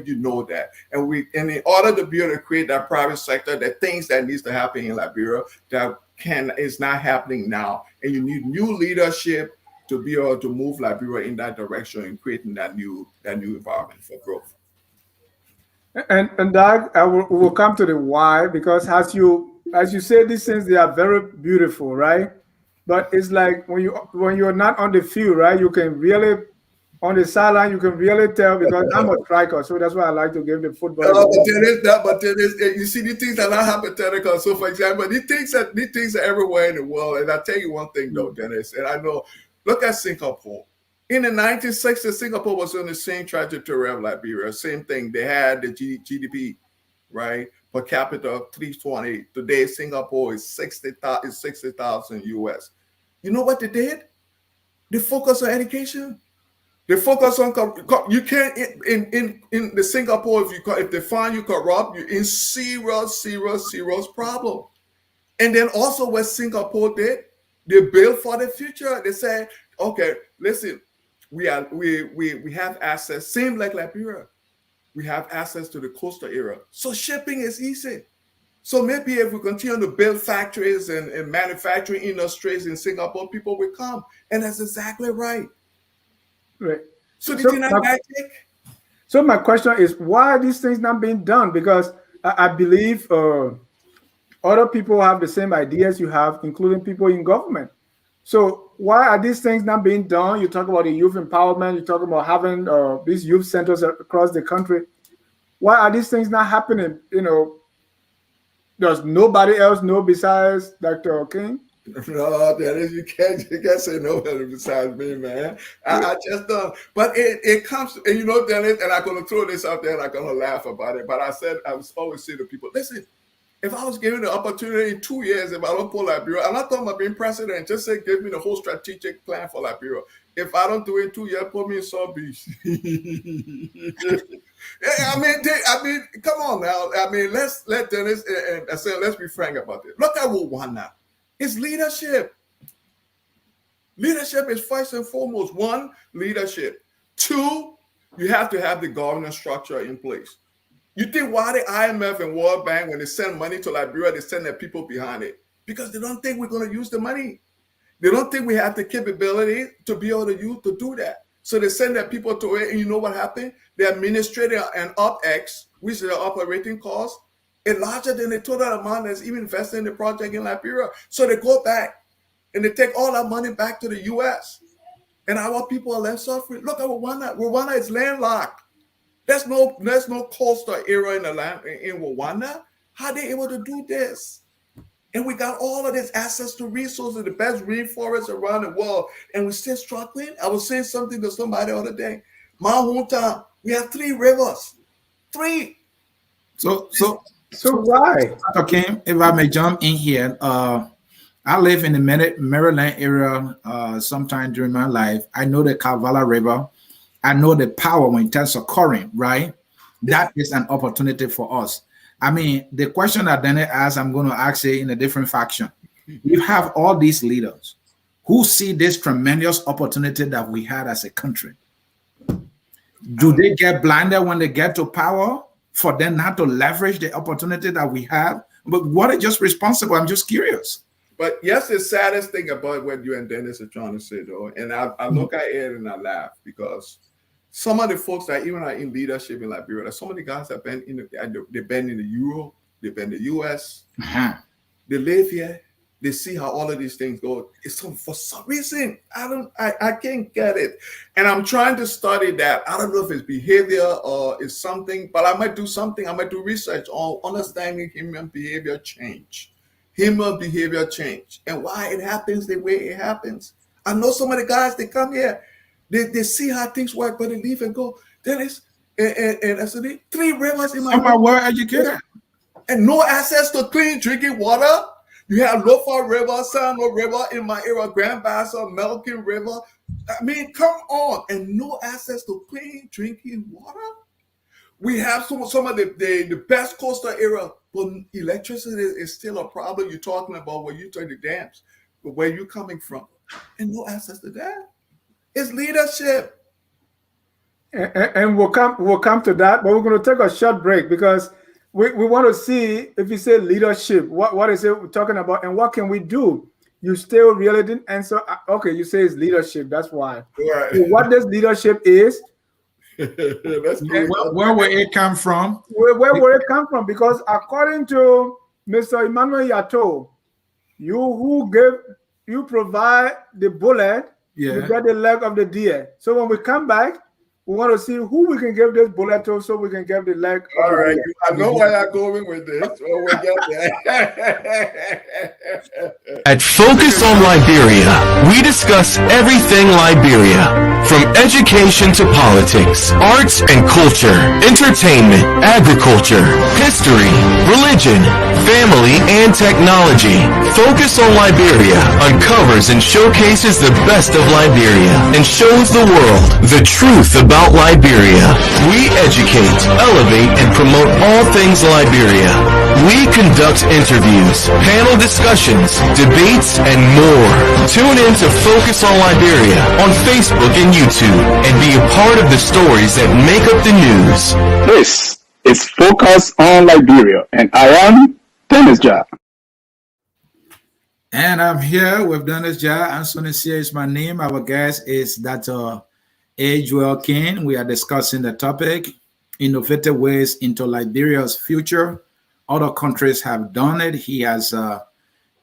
you know that, and in order to be able to create that private sector, the things that needs to happen in Liberia that is not happening now, and you need new leadership to be able to move Liberia in that direction and creating that new environment for growth. And Doug, we will come to the why, because as you say, these things, they are very beautiful, right? But it's like when you're not on the field, right? You can really on the sideline, you can really tell because I'm a striker, so that's why I like to give the football. But there is, you see, these things are not hypothetical. So, for example, these things are everywhere in the world. And I tell you one thing, though, Dennis, and I know, look at Singapore. In the 1960s, Singapore was on the same trajectory of Liberia. Same thing. They had the GDP, right, per capita 320. Today, Singapore is 60,000 US. You know what they did? They focused on education. They focus on you can't in the Singapore if they find you corrupt, you're in serious problem. And then also what Singapore did, they built for the future. They said, okay, listen, we have access, same like Liberia. We have access to the coastal area, so shipping is easy. So maybe if we continue to build factories and manufacturing industries in Singapore, people will come, and that's exactly right. Right. So my question is, why are these things not being done? Because I believe other people have the same ideas you have, including people in government. So why are these things not being done? You talk about the youth empowerment. You talk about having these youth centers across the country. Why are these things not happening? You know, does nobody else know besides Dr. King? No, Dennis, you can't say nobody besides me, man. I just don't. But it comes, and you know, Dennis, and I'm gonna throw this out there, and I'm gonna laugh about it. But I always say to people, listen, if I was given the opportunity in 2 years, if I don't pull Liberia, I'm not talking about being president. Just say, give me the whole strategic plan for Liberia. If I don't do it in 2 years, put me in South Beach. I mean, come on now. I mean, let Dennis and I say, let's be frank about this. Look at Rwanda. It's leadership. Leadership is first and foremost. One, leadership. Two, you have to have the governance structure in place. You think why the IMF and World Bank, when they send money to Liberia, they send their people behind it? Because they don't think we're going to use the money. They don't think we have the capability to be able to do that. So they send their people to it, and you know what happened? The administrator and OpEx, which is the operating cost, is larger than the total amount that's even invested in the project in Liberia. So they go back and they take all that money back to the US. And our people are left suffering. Look at Rwanda. Rwanda is landlocked. There's no coastal area in the land in Rwanda. How are they able to do this? And we got all of this access to resources, the best rainforests around the world, and we're still struggling. I was saying something to somebody the other day. My hometown, we have 3 rivers. 3. So why? Okay, if I may jump in here, I live in the Maryland area sometime during my life. I know the Kavala River. I know the power when it is occurring, right? That is an opportunity for us. I mean, the question that Danny asked, I'm going to ask it in a different faction. You have all these leaders who see this tremendous opportunity that we had as a country. Do they get blinded when they get to power for them not to leverage the opportunity that we have? But what is just responsible? I'm just curious. But yes, the saddest thing about what you and Dennis are trying to say, though, and I look at it and I laugh because some of the folks that even are in leadership in Liberia, like some of the guys that been they've been in the Euro, they've been in the US, they live here, they see how all of these things go. It's for some reason I can't get it, and I'm trying to study that. I don't know if it's behavior or it's something, but I might do something. I might do research on understanding human behavior change, and why it happens the way it happens. I know some of the guys, they come here. They see how things work, but they leave and go. Dennis and Ansony, 3 rivers in my I'm well educated. And no access to clean drinking water. You have Lofa River, Sano River in my area, Grand Bassa, Melkin River. I mean, come on. And no access to clean drinking water. We have some of the best coastal area, but electricity is still a problem. You're talking about where you turn the dams, but where you're coming from, and no access to that. It's leadership. And we'll come to that, but we're going to take a short break because we want to see if you say leadership, what is it we're talking about and what can we do? You still really didn't answer. Okay, you say it's leadership. That's why. Right. So what this leadership is? Where will it come from? Where will it come from? Because according to Mr. Emmanuel Yato, you who gave you provide the bullet, Yeah. you get the leg of the deer. So when we come back, we want to see who we can give this bullet to so we can get the leg. All right. I know where you're going with this. So we'll get there. At Focus on Liberia, we discuss everything Liberia, from education to politics, arts and culture, entertainment, agriculture, history, religion, family, and technology. Focus on Liberia uncovers and showcases the best of Liberia and shows the world the truth about Liberia. We educate, elevate, and promote all things Liberia. We conduct interviews, panel discussions, debates, and more. Tune in to Focus on Liberia on Facebook and YouTube and be a part of the stories that make up the news. This is Focus on Liberia, and I am Dennis Jah. And I'm here with Dennis Jah. Ansony Sieh is my name. Our guest is Dr. A. Joel King. We are discussing the topic, innovative ways into Liberia's future. Other countries have done it. He has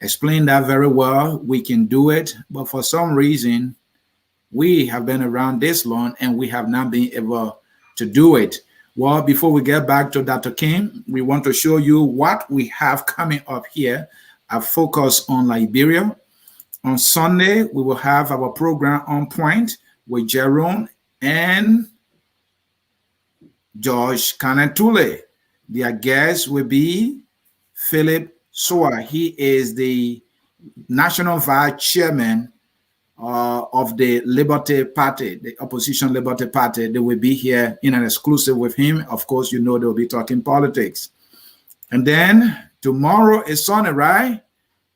explained that very well. We can do it. But for some reason, we have been around this long and we have not been able to do it. Well, before we get back to Dr. King, we want to show you what we have coming up here at Focus on Liberia. On Sunday, we will have our program On Point with Jerome and George Kanetule. Their guest will be Philip Sieh. He is the National Vice Chairman of the Liberty Party, the opposition Liberty Party. They will be here in an exclusive with him. Of course, you know they'll be talking politics. And then tomorrow is Sunday, right?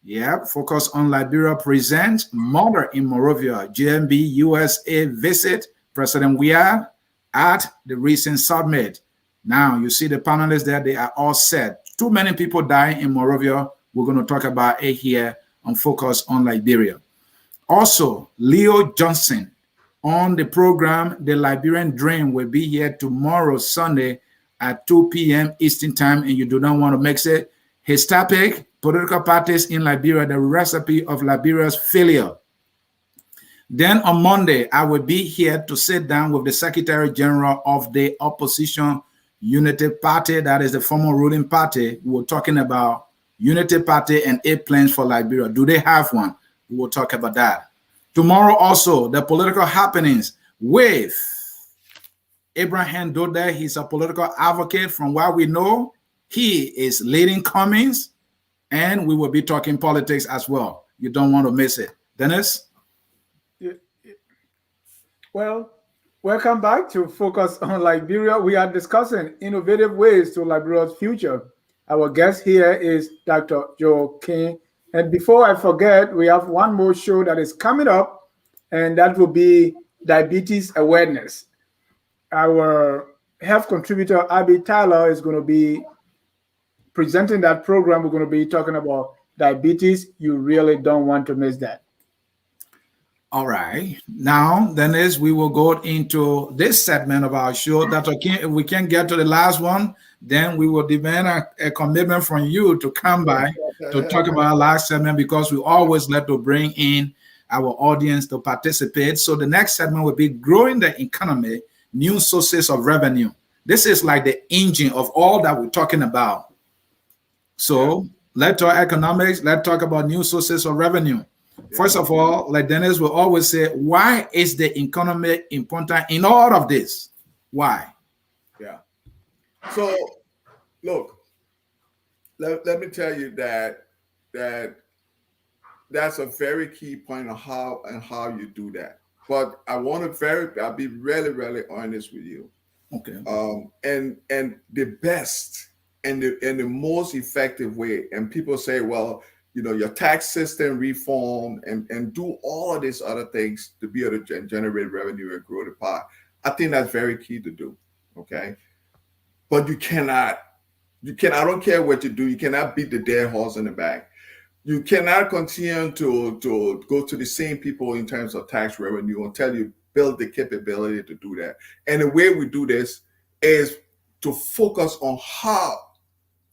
Yeah, Focus on Liberia presents Mother in Monrovia, GMB USA visit President Weah at the recent summit. Now, you see the panelists there, they are all set. Too many people dying in Monrovia. We're going to talk about it here on Focus on Liberia. Also, Leo Johnson on the program, The Liberian Dream, will be here tomorrow, Sunday, at 2 p.m. Eastern Time, and you do not want to mix it. His topic, political parties in Liberia, the recipe of Liberia's failure. Then on Monday, I will be here to sit down with the Secretary General of the Opposition Unity Party, that is the former ruling party. We were talking about Unity Party and 8 plans for Liberia. Do they have one? We will talk about that. Tomorrow also, the political happenings with Abraham Dode. He's a political advocate. From what we know, he is leading Cummings, and we will be talking politics as well. You don't want to miss it. Dennis? Well, welcome back to Focus on Liberia. We are discussing innovative ways to Liberia's future. Our guest here is Dr. Joel King. And before I forget, we have one more show that is coming up, and that will be Diabetes Awareness. Our health contributor, Abby Tyler, is going to be presenting that program. We're going to be talking about diabetes. You really don't want to miss that. All right. Now, Dennis, we will go into this segment of our show. Dr. King, if we can get to the last one, then we will demand a commitment from you to come by to talk about our last segment, because we always like to bring in our audience to participate. So the next segment will be growing the economy, new sources of revenue. This is like the engine of all that we're talking about. So let's talk economics. Let's talk about new sources of revenue. First of all, like Dennis will always say, why is the economy important in all of this? Why? Yeah. So, look, let me tell you that's a very key point of how you do that. But I'll be really, really honest with you. Okay. And the best and the most effective way, and people say, well, you know, your tax system reform and do all of these other things to be able to generate revenue and grow the pie. I think that's very key to do. Okay. But you cannot, I don't care what you do, you cannot beat the dead horse in the back. You cannot continue to go to the same people in terms of tax revenue until you build the capability to do that. And the way we do this is to focus on how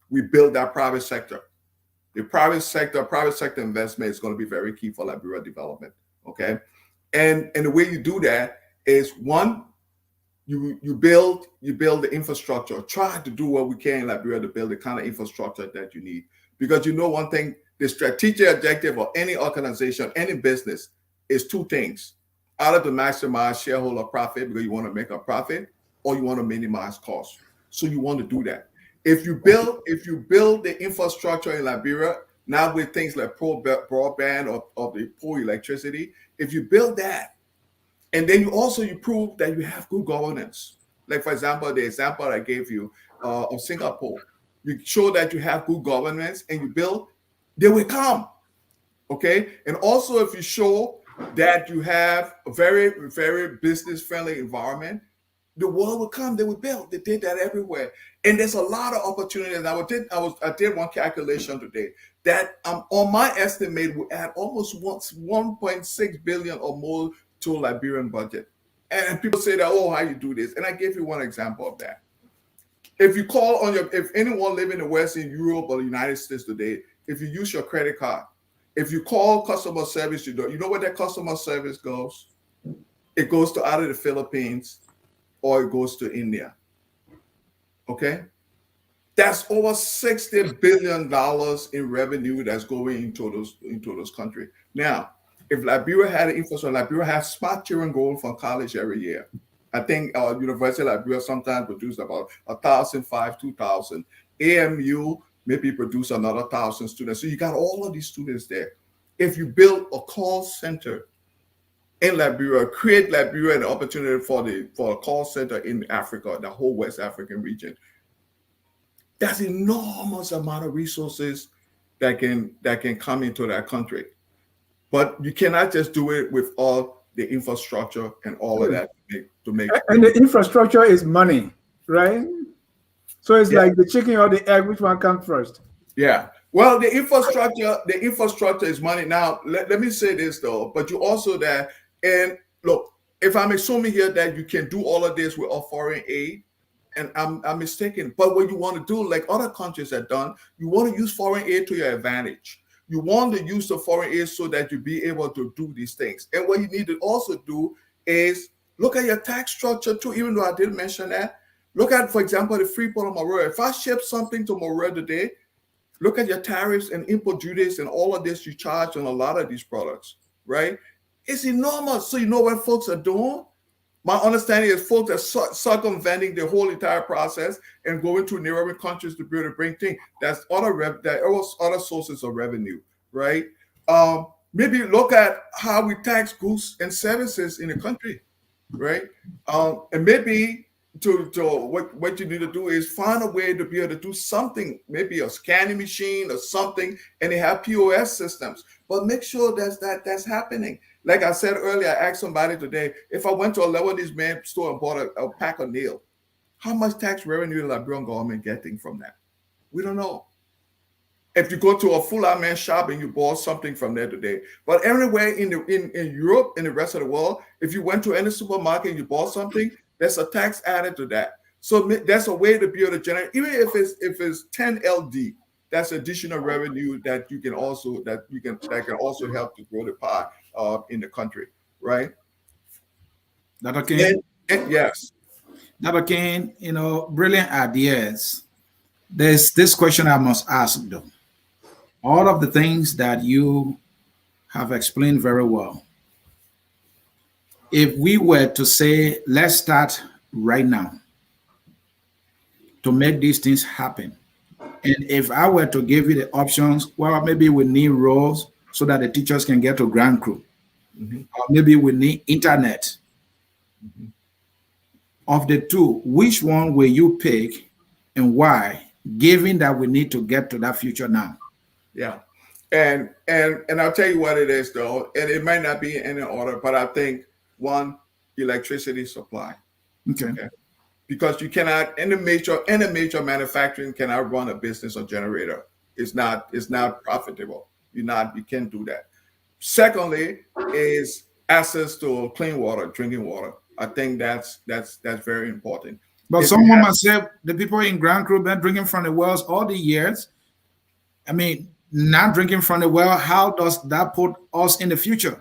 we build that private sector. The private sector investment is going to be very key for Liberia development. Okay, and the way you do that is, one, you build the infrastructure. Try to do what we can in Liberia to build the kind of infrastructure that you need, because one thing, the strategic objective of any organization, any business, is two things: either to maximize shareholder profit because you want to make a profit, or you want to minimize costs. So you want to do that. If you build the infrastructure in Liberia, now with things like poor broadband or the poor electricity, if you build that, and then you prove that you have good governance. Like, for example, the example I gave you of Singapore, you show that you have good governance and you build, they will come. Okay, and also if you show that you have a very, very business-friendly environment, the world will come. They will build. They did that everywhere, and there's a lot of opportunities. I did one calculation today that on my estimate will add almost 1.6 billion or more to Liberian budget. And people say that, oh, how you do this? And I gave you one example of that. If you call if anyone living in the West, in Europe or the United States today, if you use your credit card, if you call customer service, you know where that customer service goes? It goes to either the Philippines or it goes to India. Okay? That's over $60 billion in revenue that's going into those countries. Now, if Liberia had an infrastructure, Liberia has smart children going from college every year. I think University of Liberia sometimes produce about 1,005, 2,000. AMU maybe produce another 1,000 students. So you got all of these students there. If you build a call center in Liberia, create Liberia an opportunity for a call center in Africa, the whole West African region, that's enormous amount of resources that can come into that country. But you cannot just do it with all the infrastructure and all of that to make. And the infrastructure is money, right? So it's like the chicken or the egg, which one comes first? Yeah. Well, the infrastructure is money. Now, let me say this though, but you also that, and look, if I'm assuming here that you can do all of this with a foreign aid, and I'm mistaken. But what you want to do, like other countries have done, you want to use foreign aid to your advantage. You want to use the foreign aid so that you be able to do these things. And what you need to also do is look at your tax structure too, even though I didn't mention that. Look at, for example, the Freeport of Morea. If I ship something to Morea today, look at your tariffs and import duties and all of this you charge on a lot of these products, right? It's enormous. So you know what folks are doing? My understanding is folks are circumventing the whole entire process and going to neighboring countries to be able to bring things. That's other sources of revenue, right? Maybe look at how we tax goods and services in the country, right? And maybe what you need to do is find a way to be able to do something, maybe a scanning machine or something, and they have POS systems. But make sure that's happening. Like I said earlier, I asked somebody today, if I went to a Lebanese man store and bought a pack of nail, how much tax revenue is the Liberian government getting from that? We don't know. If you go to a full-out man shop and you bought something from there today, but everywhere in Europe and the rest of the world, if you went to any supermarket and you bought something, there's a tax added to that. So that's a way to be able to generate, even if it's 10 LD, that's additional revenue that can also help to grow the pie in the country, right? Dr. King, yes. Dr. King, brilliant ideas. There's this question I must ask though. All of the things that you have explained very well. If we were to say, let's start right now to make these things happen, and if I were to give you the options, well, maybe we need roles so that the teachers can get to ground crew. Mm-hmm. Or maybe we need internet. Mm-hmm. Of the two, which one will you pick and why, given that we need to get to that future now? Yeah. And I'll tell you what it is though, and it might not be in any order, but I think one, electricity supply. Okay. Because you cannot, any major manufacturing cannot run a business or generator. It's not profitable. You can't do that. Secondly, is access to clean water, drinking water. I think that's very important. But someone must say the people in ground crew been drinking from the wells all the years. I mean, not drinking from the well, how does that put us in the future?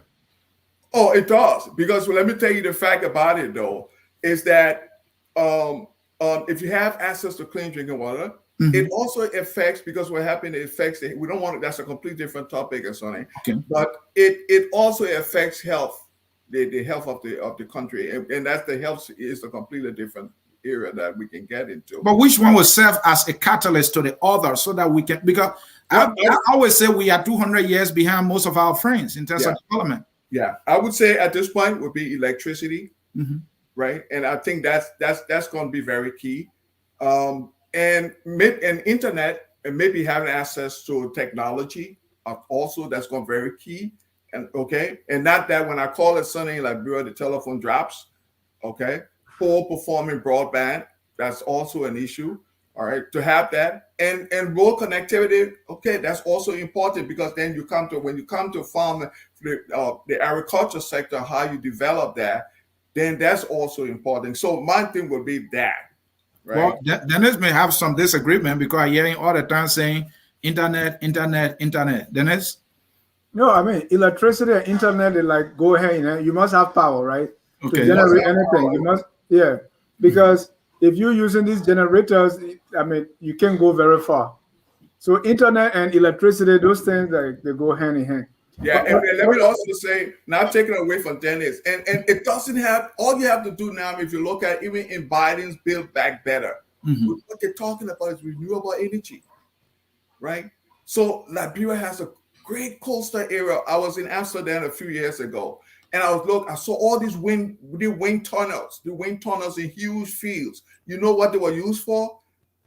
Oh, it does. Because let me tell you the fact about it, though, is that if you have access to clean drinking water, it also affects, because what happened, it affects, we don't want, that's a completely different topic, Ansony, but it also affects health, the health of the country. And that's the health is a completely different area that we can get into. But which one will serve as a catalyst to the other so that we can, because I always say we are 200 years behind most of our friends in terms of development. Yeah, I would say at this point would be electricity, right? And I think that's going to be very key. And internet, and maybe having access to technology also, that's going to be very key. And and not that when I call it Sunday in Liberia, the telephone drops. Poor performing broadband, that's also an issue. All right, to have that and rural connectivity, that's also important, because then when you come to farm, the agriculture sector, how you develop that, then that's also important. So my thing would be that. Right? Well, Dennis may have some disagreement, because I'm hearing all the time saying internet. Dennis? No, I mean, electricity and internet, they like go hand. You must have power, right? To generate anything. You must, because if you're using these generators, I mean, you can't go very far. So internet and electricity, those things, they go hand in hand. Yeah, and let me also say, not taking away from Dennis, and it doesn't have, all you have to do now, if you look at even in Biden's Build Back Better, what they're talking about is renewable energy, right? So Liberia has a great coastal area. I was in Amsterdam a few years ago, and I saw all these wind tunnels, in huge fields. You know what they were used for?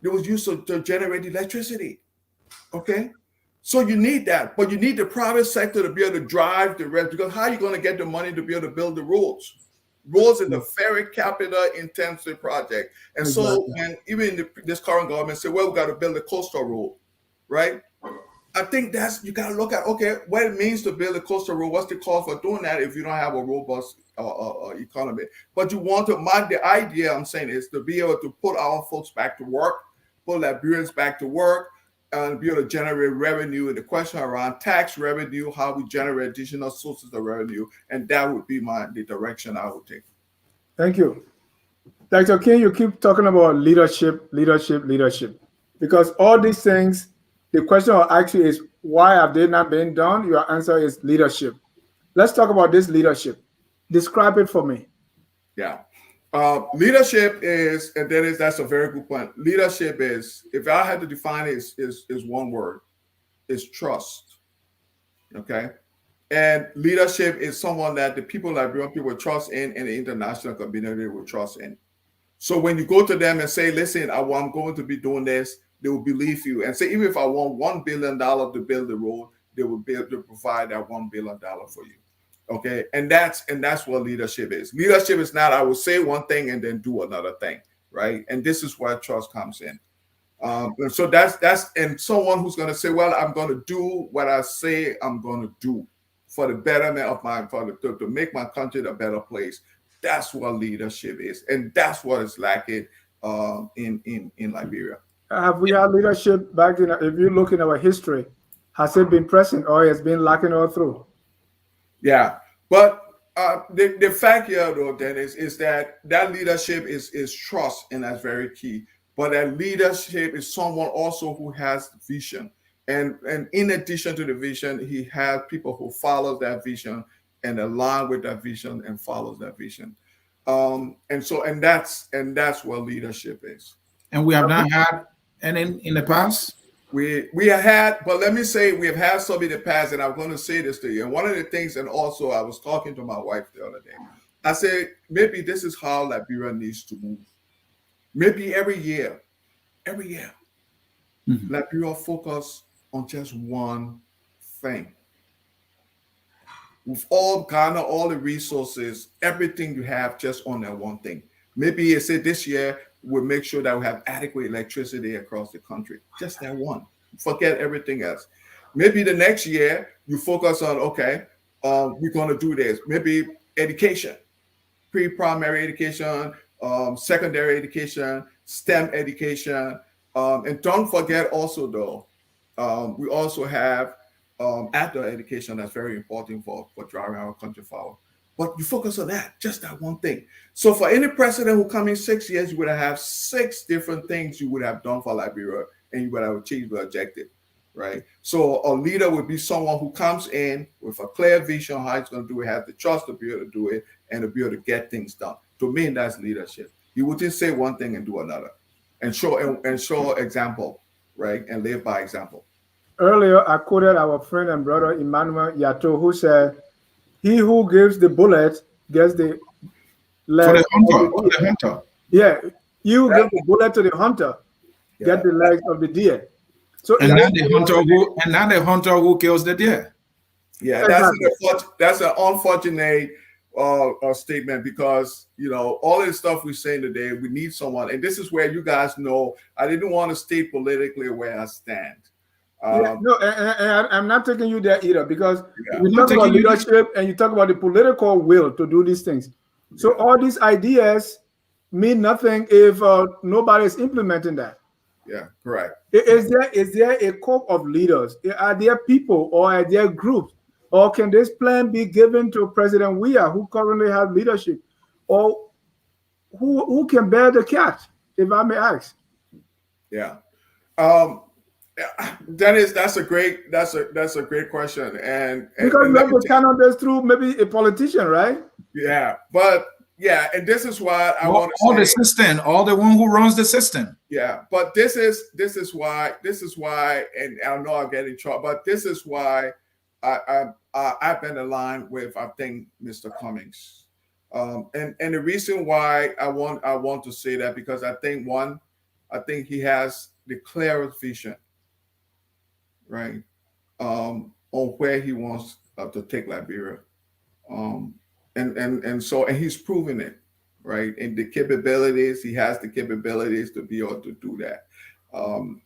They was used to generate electricity. So you need that, but you need the private sector to be able to drive the rest, because how are you going to get the money to be able to build the roads? Roads is a very capital intensive project. And so when even this current government said, well, we got to build a coastal road, right? I think you got to look at, what it means to build a coastal road. What's the cost for doing that if you don't have a robust economy? But you want to, the idea I'm saying is to be able to put our folks back to work, put Liberians back to work, and be able to generate revenue. And the question around tax revenue, how we generate additional sources of revenue, and that would be the direction I would take. Thank you. Dr. King, you keep talking about leadership, because all these things, the question I'll ask you is, why have they not been done? Your answer is leadership. Let's talk about this leadership. Describe it for me. Yeah. Leadership is, and that's a very good point. Leadership is, if I had to define it, is one word, is trust. And leadership is someone that the people, Liberian people, trust in, and the international community will trust in. So when you go to them and say, listen, I'm going to be doing this, they will believe you. And say, even if I want $1 billion to build the road, they will be able to provide that $1 billion for you. And that's what leadership is. Leadership is not, I will say one thing and then do another thing, right? And this is where trust comes in. And so that's and someone who's going to say, well, I'm going to do what I say I'm going to do for the betterment of to make my country a better place. That's what leadership is, and that's what is lacking in Liberia. Have we had leadership back in? If you look in our history, has it been present or has been lacking all through? Yeah, but the fact here, though, Dennis, is that leadership is trust, and that's very key. But that leadership is someone also who has vision, and in addition to the vision, he has people who follow that vision and align with that vision and follows that vision. And that's what leadership is. And we have not had any in the past. We have had, but let me say we have had some in the past, and I'm going to say this to you. And one of the things, and also I was talking to my wife the other day. I said, maybe this is how Liberia needs to move. Maybe every year, Liberia focus on just one thing. We've all garnered all the resources, everything you have, just on that one thing. Maybe you say this year, we'll make sure that we have adequate electricity across the country. Just that one. Forget everything else. Maybe the next year, you focus on, we're going to do this. Maybe education, pre-primary education, secondary education, STEM education. And don't forget also, though, We also have adult education that's very important for driving our country forward. But you focus on that, just that one thing. So for any president who come in 6 years, you would have 6 different things you would have done for Liberia, and you would have achieved the objective, right? So a leader would be someone who comes in with a clear vision how he's going to do it, have the trust to be able to do it, and to be able to get things done. To me, that's leadership. You wouldn't say one thing and do another, and show example, right, and live by example. Earlier, I quoted our friend and brother Emmanuel Yato, who said, "He who gives the bullet gets the leg." For the hunter. Yeah, you give the bullet to the hunter, get the legs of the deer. So and not the hunter who kills the deer. Yeah, that's an unfortunate statement, because all this stuff we're saying today, we need someone, and this is where you guys know I didn't want to state politically where I stand. No, and I'm not taking you there either, because you talk about leadership and you talk about the political will to do these things. So all these ideas mean nothing if nobody is implementing that. Yeah, correct. Is there a corps of leaders? Are there people, or are there groups? Or can this plan be given to President Weah, who currently has leadership? Or who can bear the cat, if I may ask? Yeah. Dennis, that's a great question. And because we have to channel this through maybe a politician, right? Yeah, but yeah, and this is why I want to say the system, all the one who runs the system. Yeah, but this is why, and I know I'll get in trouble, but this is why I've been aligned with, I think, Mr. Cummings, and the reason why I want to say that, because I think he has the clearest vision, right, on where he wants to take Liberia, and he's proven it, right, and the capabilities, he has the capabilities to be able to do that, and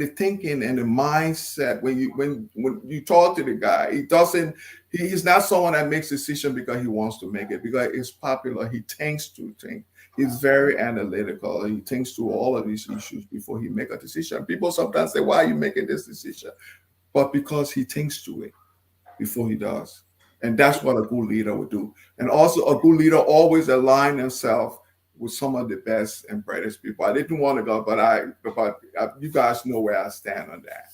the thinking and the mindset. When you talk to the guy, he's not someone that makes decision because he wants to make it, because it's popular. He thinks to think. He's very analytical. He thinks through all of these issues before he make a decision. People sometimes say, "Why are you making this decision?" But because he thinks through it before he does. And that's what a good leader would do. And also a good leader always align himself with some of the best and brightest people. I didn't want to go, but you guys know where I stand on that.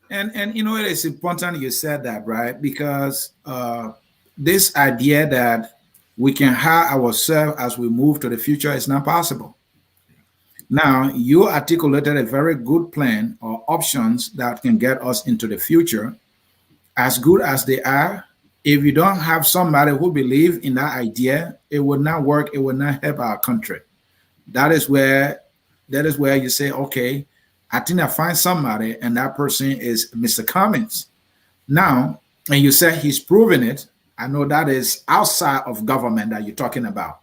And it is important you said that, right? Because this idea that we can hire ourselves as we move to the future is not possible. Now, you articulated a very good plan or options that can get us into the future. As good as they are, if you don't have somebody who believes in that idea, it will not work. It will not help our country. That is where you say, okay, I think I find somebody, and that person is Mr. Cummings. Now, and you said he's proven it. I know that is outside of government that you're talking about.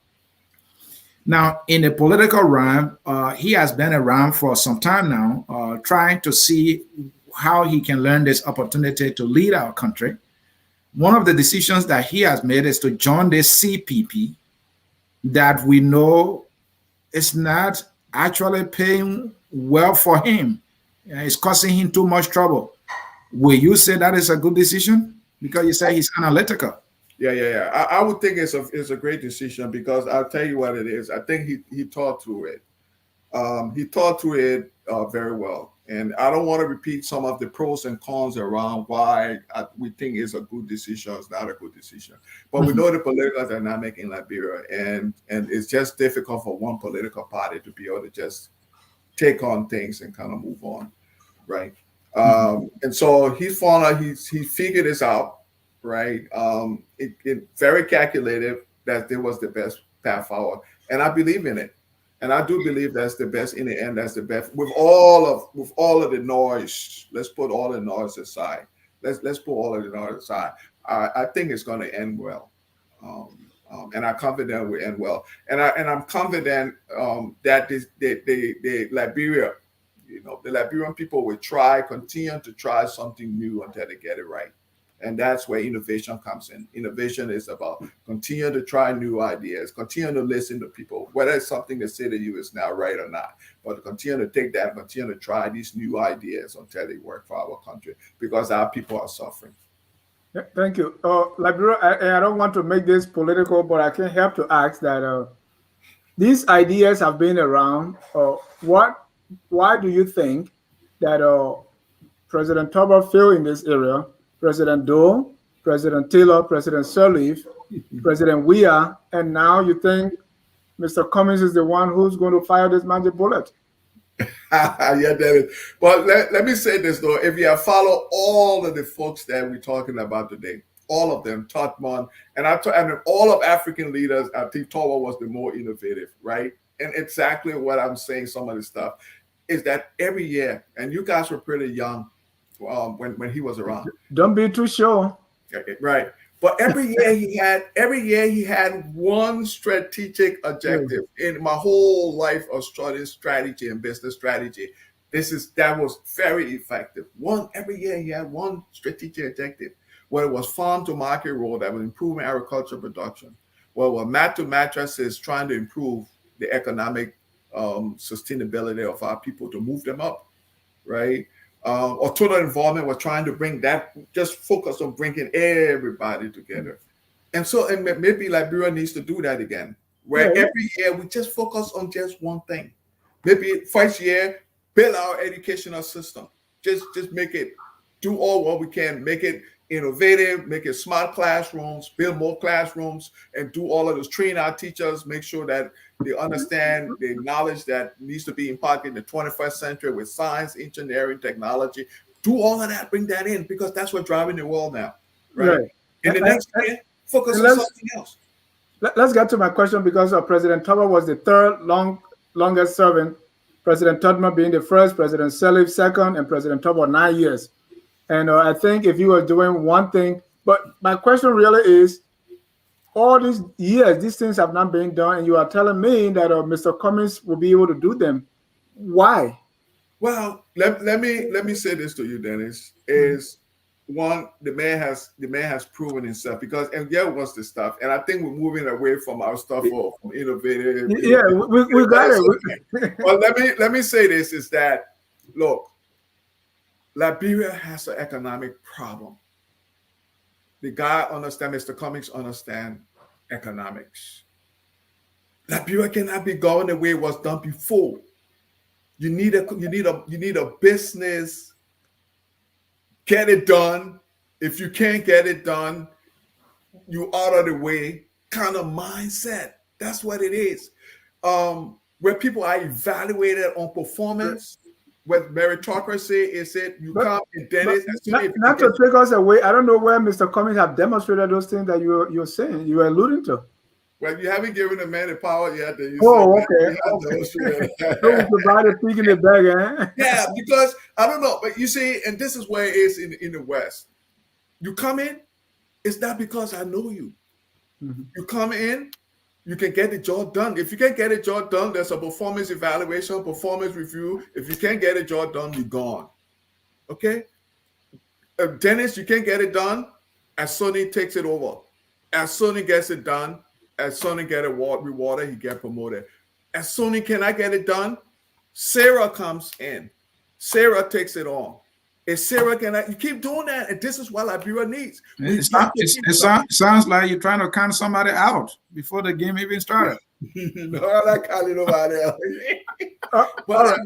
Now, in the political realm, he has been around for some time now, trying to see how he can learn this opportunity to lead our country. One of the decisions that he has made is to join this CPP that we know is not actually paying well for him. It's causing him too much trouble. Will you say that is a good decision? Because you say he's analytical. Yeah. I would think it's a great decision, because I'll tell you what it is. I think he thought through it. He thought through it very well. And I don't want to repeat some of the pros and cons around why we think it's a good decision, it's not a good decision. But we know the political dynamic in Liberia, and it's just difficult for one political party to be able to just take on things and kind of move on, right? And so he figured this out, right? It very calculated that there was the best path forward, and I believe in it. And I do believe that's the best in the end. That's the best with all of the noise. Let's put all the noise aside. Let's put all of the noise aside. I think it's going to end well, and I'm confident we end well. And I'm confident that the Liberia, the Liberian people will continue to try something new until they get it right. And that's where innovation comes in. Innovation is about continue to try new ideas, continue to listen to people, whether it's something they say to you is now right or not, but continue to take that, continue to try these new ideas until they work for our country, because our people are suffering. Yeah, thank you. Liberia, I don't want to make this political, but I can't help to ask that these ideas have been around. Why do you think that President Tubber failed in this area? President Doe, President Taylor, President Sirleaf, President Weah, and now you think Mr. Cummings is the one who's going to fire this magic bullet? Yeah, David. But let me say this, though. If you have followed all of the folks that we're talking about today, all of them, Totman, and all of African leaders, I think Tubber was the more innovative, right? And exactly what I'm saying, some of the stuff, is that every year, and you guys were pretty young when he was around. Don't be too sure. Right. But every year he had one strategic objective. In my whole life of studying strategy and business strategy, that was very effective. Every year he had one strategic objective. Whether it was farm to market road that was improving agriculture production, whether it was mat to mattresses trying to improve the economic sustainability of our people to move them up, right? Or total involvement was trying to bring that, just focus on bringing everybody together. And maybe Liberia needs to do that again, where every year we just focus on just one thing. Maybe first year, build our educational system. Just make it, do all what we can, make it innovative, make it smart classrooms, build more classrooms, and do all of those, train our teachers, make sure that they understand the knowledge that needs to be imparted in the 21st century with science, engineering, technology. Do all of that, bring that in, because that's what's driving the world now, right? In the next year, focus on something else. Let's get to my question, because President Tubber was the third longest serving, President Tubman being the first, President Sirleaf second, and President Tubber 9 years. And I think if you were doing one thing, but my question really is, all these years, these things have not been done, and you are telling me that Mr. Cummings will be able to do them. Why? Well, let me say this to you, Dennis. Is one, the man has proven himself, because, and there was the stuff, and I think we're moving away from our stuff from innovative. Yeah, we got it. Well, let me say this, is that, look, Liberia has an economic problem. The guy understands, Mr. Cummings understand economics. Liberia cannot be going the way it was done before. You need a business. Get it done. If you can't get it done, you out of the way kind of mindset. That's what it is. Where people are evaluated on performance. With meritocracy, is it you come and then not to take us away. I don't know where Mr. Cummings have demonstrated those things that you're saying, you are alluding to. Well, you haven't given the man the power yet. Okay. Yeah, because I don't know, but you see, and this is where it is in the West. You come in, it's not because I know you. Mm-hmm. You come in, you can get the job done. If you can't get the job done, there's a performance evaluation, performance review. If you can't get the job done, you're gone. Okay? Dennis, you can't get it done, Ansony takes it over. Ansony gets it done. Ansony get rewarded, he get promoted. Ansony cannot get it done. Sarah comes in. Sarah takes it on. If Sarah cannot, you keep doing that, and this is what Liberia needs. It sounds like you're trying to count somebody out before the game even started. No, I'm not counting nobody out. But I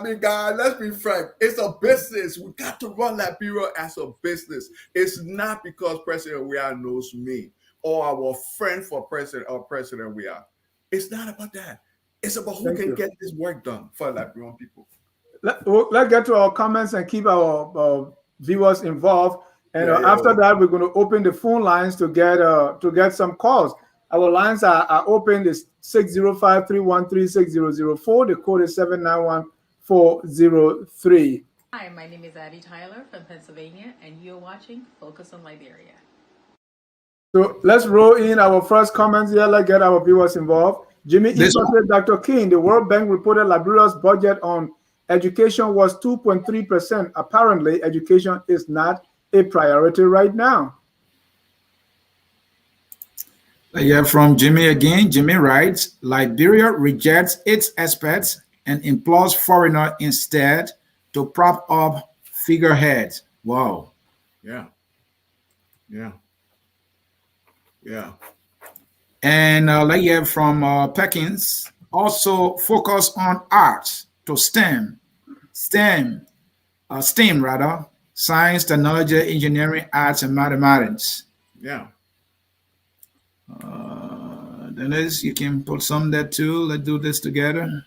mean, guys, let's be frank. It's a business. We got to run Liberia as a business. It's not because President Weah knows me or our friend for President or President Weah. It's not about that. It's about who can get this work done for Liberian people. Let's get to our comments and keep our viewers involved. And after that, we're going to open the phone lines to get some calls. Our lines are open. It's 605-313-6004. The code is 791403. Hi, my name is Addie Tyler from Pennsylvania, and you're watching Focus on Liberia. So let's roll in our first comments here. Let's get our viewers involved. Jimmy said, Dr. King, the World Bank reported Liberia's budget on education was 2.3%. Apparently, education is not a priority right now? Yeah, from Jimmy again. Jimmy writes, Liberia rejects its experts and employs foreigners instead to prop up figureheads. Wow. Yeah. Yeah. Yeah. And from Perkins, also focus on arts to STEM rather, science, technology, engineering, arts, and mathematics. Yeah. Dennis, you can put some there too. Let's do this together.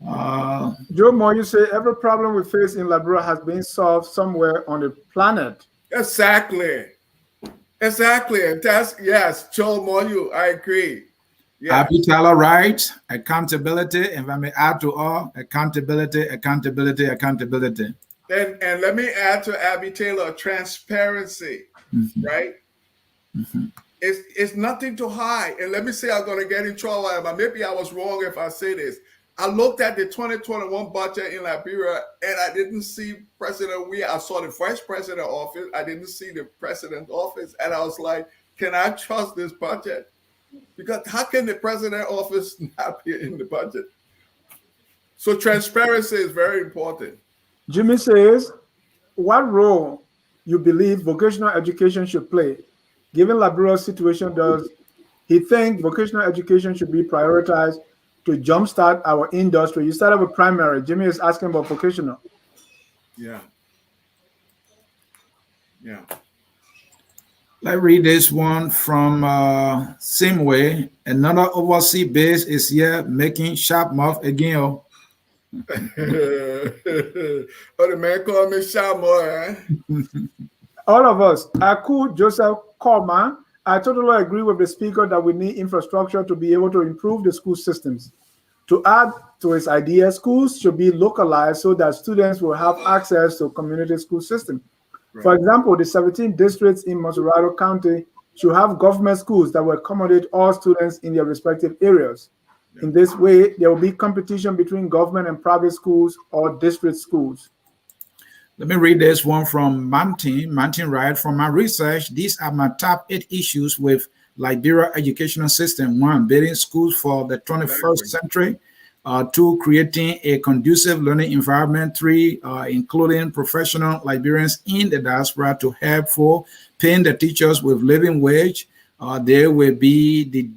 Joe Moore, you say every problem we face in Liberia has been solved somewhere on the planet. Exactly. And that's, yes, Joe Moyu, I agree. Yeah. Happy Tyler writes, accountability, if I may add to all, accountability. And let me add to Abby Taylor, transparency, right? It's nothing to hide. And let me say, I'm going to get in trouble. Maybe I was wrong if I say this. I looked at the 2021 budget in Liberia, and I didn't see President Weah. I saw the vice president office. I didn't see the president's office. And I was like, can I trust this budget? Because how can the president's office not be in the budget? So transparency is very important. Jimmy says, what role you believe vocational education should play? Given Liberia's situation, does he think vocational education should be prioritized to jumpstart our industry? You started with primary. Jimmy is asking about vocational. Yeah. Let's read this one from same way. Another overseas base is here making sharp mouth again. Oh, the man called me Shamo, All of us. Aku Joseph Coleman, I totally agree with the speaker that we need infrastructure to be able to improve the school systems. To add to his idea, schools should be localized so that students will have access to a community school system. Right. For example, the 17 districts in Montserrat County should have government schools that will accommodate all students in their respective areas. Yeah. In this way, there will be competition between government and private schools or district schools. Let me read this one from Martin. Martin writes, from my research, these are my top 8 issues with Liberia educational system. 1, building schools for the 21st century. 2, creating a conducive learning environment. 3, including professional Liberians in the diaspora to help for paying the teachers with living wage. They will be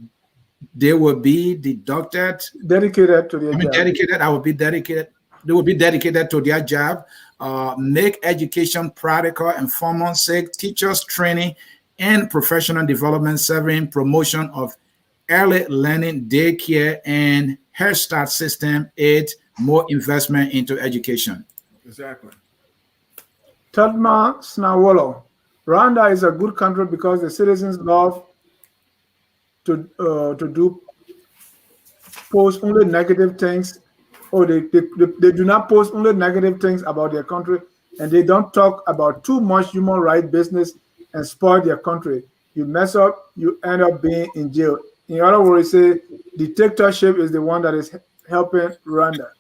dedicated to their job. They will be dedicated to their job. Make education practical and formal, sake teachers training and professional development, serving promotion of early learning, daycare, and Head Start system. 8, more investment into education. Exactly. Tadma Snawolo, Rwanda is a good country because the citizens love to post only negative things, or they do not post only negative things about their country, and they don't talk about too much human rights business and spoil their country. You mess up, you end up being in jail. In other words, say dictatorship is the one that is helping Rwanda.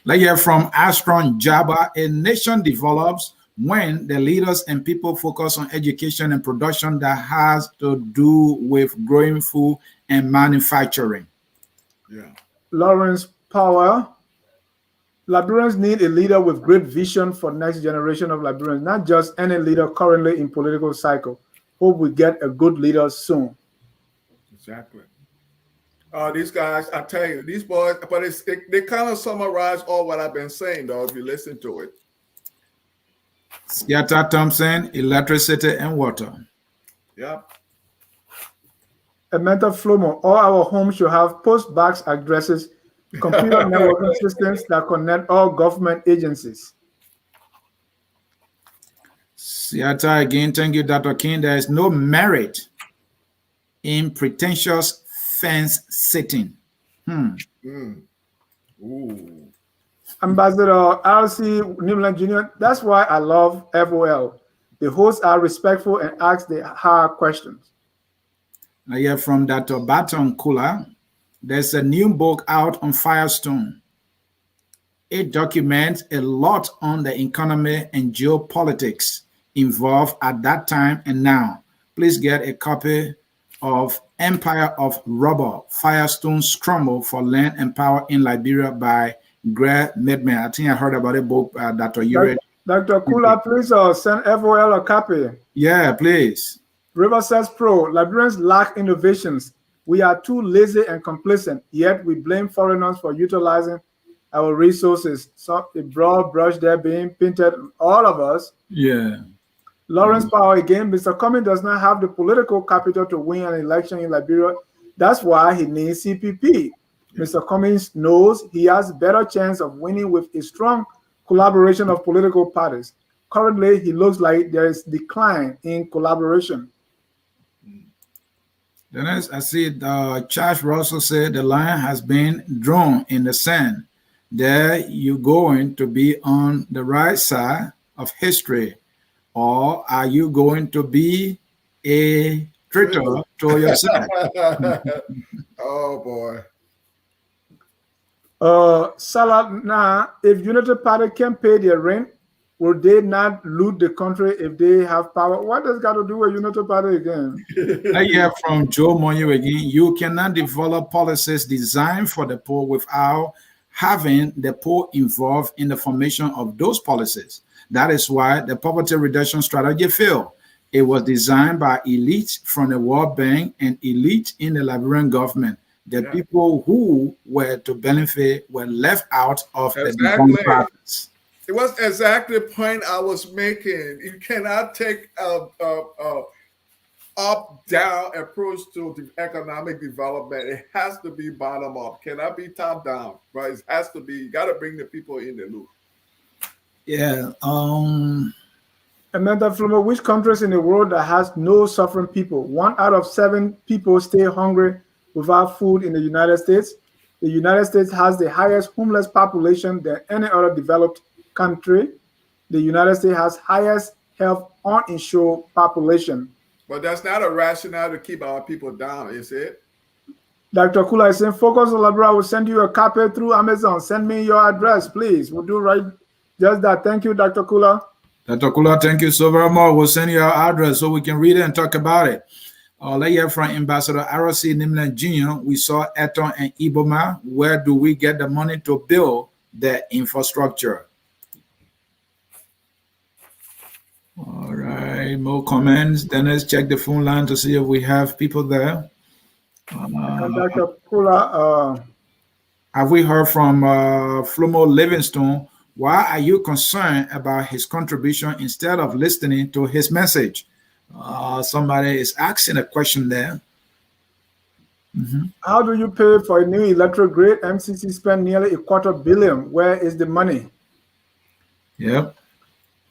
Like here from Astron Jabba, a nation develops when the leaders and people focus on education and production that has to do with growing food and manufacturing. Yeah. Lawrence Powell, Liberians need a leader with great vision for next generation of Liberians, not just any leader currently in political cycle. Hope we get a good leader soon. Exactly. These guys, I tell you, these boys, but they kind of summarize all what I've been saying, though, if you listen to it. Yata Thompson, electricity and water. Yep. Amenta Flomo, all our homes should have post-box addresses, computer networking systems that connect all government agencies. Siata again, thank you, Dr. King. There is no merit in pretentious fence sitting. Ooh. Ambassador R.C. Nimland Jr., that's why I love FOL. The hosts are respectful and ask the hard questions. I hear from Dr. Baton Kula. There's a new book out on Firestone. It documents a lot on the economy and geopolitics involved at that time and now. Please get a copy of Empire of Rubber, Firestone Scramble for Land and Power in Liberia by Greg Midman. I think I heard about it, book, Dr. Ure. Dr. Kula, please send FOL a copy. Yeah, please. River says Pro, Liberians lack innovations. We are too lazy and complacent, yet we blame foreigners for utilizing our resources. So a broad brush there being painted all of us. Yeah. Lawrence Power again, Mr. Cummings does not have the political capital to win an election in Liberia. That's why he needs CPP. Mr. Cummings knows he has better chance of winning with a strong collaboration of political parties. Currently, he looks like there is decline in collaboration. Then I see Charles Russell said the line has been drawn in the sand. There you're going to be on the right side of history, or are you going to be a traitor to yourself? Oh boy. Salah, if Unity Party can pay their rent, will they not loot the country if they have power? What does got to do with Unity Party again? I hear from Joe Monyo again. You cannot develop policies designed for the poor without having the poor involved in the formation of those policies. That is why the poverty reduction strategy failed. It was designed by elites from the World Bank and elites in the Liberian government. The people who were to benefit were left out of the development process. It was exactly the point I was making. You cannot take a up-down approach to the economic development. It has to be bottom-up. Cannot be top-down, right? It has to be. You got to bring the people in the loop. Yeah. Amanda Flumo, which countries in the world that has no suffering people? 1 out of 7 people stay hungry without food in the United States. The United States has the highest homeless population than any other developed country. The United States has highest health uninsured population. But that's not a rationale to keep our people down, is it? Dr. Kula is saying, Focus on Liberia will send you a copy through Amazon. Send me your address, please. We'll do right just that. Thank you, Dr. Kula. Dr. Kula, thank you so very much. We'll send you our address so we can read it and talk about it. Let's hear from Ambassador R.C. Nimlan Jr. We saw Eton and Iboma. Where do we get the money to build the infrastructure? All right, more comments. Then let's check the phone line to see if we have people there. Dr. Kula, have we heard from Flomo Livingstone? Why are you concerned about his contribution instead of listening to his message? Somebody is asking a question there. How do you pay for a new electric grid? MCC spent nearly $250 million. Where is the money? Yep.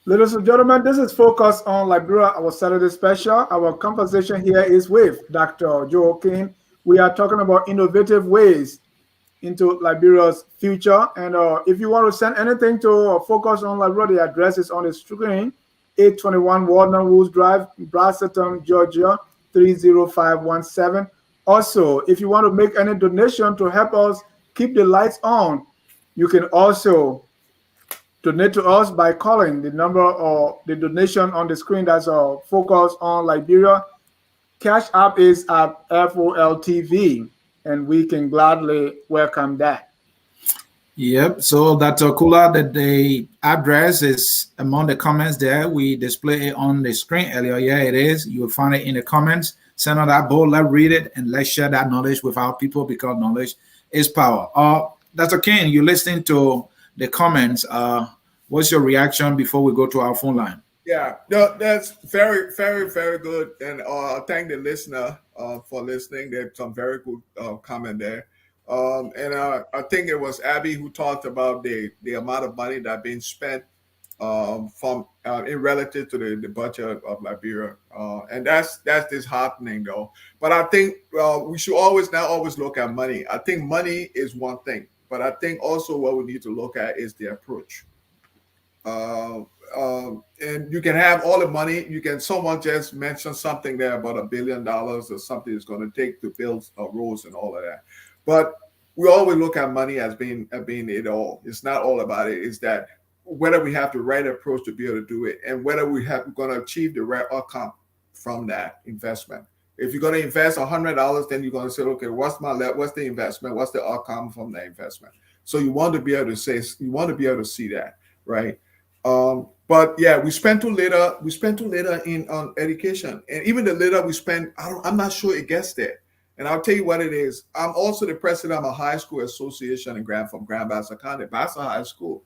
Ladies and gentlemen, this is Focus on Liberia, our Saturday special. Our conversation here is with Dr. Joe King. We are talking about innovative ways into Liberia's future. And if you want to send anything to Focus on Liberia, the address is on the screen. 821 Walnut Woods Drive, Braselton, Georgia, 30517. Also, if you want to make any donation to help us keep the lights on, you can also donate to us by calling the number or the donation on the screen. That's Focus on Liberia. Cash App is at FOLTV, and we can gladly welcome that. Yep. So Dr. Kula, the address is among the comments there. We display it on the screen earlier. Yeah, it is. You will find it in the comments. Send on that board. Let's read it and let's share that knowledge with our people because knowledge is power. Dr. King, you're listening to the comments. What's your reaction before we go to our phone line? Yeah, no, that's very, very, very good. And thank the listener for listening. There's some very good comment there. And I think it was Abby who talked about the amount of money that being spent from in relative to the budget of Liberia, and that's disheartening though. But I think we should always look at money. I think money is one thing, but I think also what we need to look at is the approach. And you can have all the money. Someone just mentioned something there about $1 billion or something it's going to take to build roads and all of that. But we always look at money as being it all. It's not all about it. It's that whether we have the right approach to be able to do it, and whether we're going to achieve the right outcome from that investment. If you're going to invest $100, then you're going to say, okay, what's the investment? What's the outcome from the investment? So you want to be able to see that, right? But yeah, we spend too little on education, and even the little we spend, I'm not sure it gets there. And I'll tell you what it is. I'm also the president of a high school association in Grand Bassa County, Bassa High School.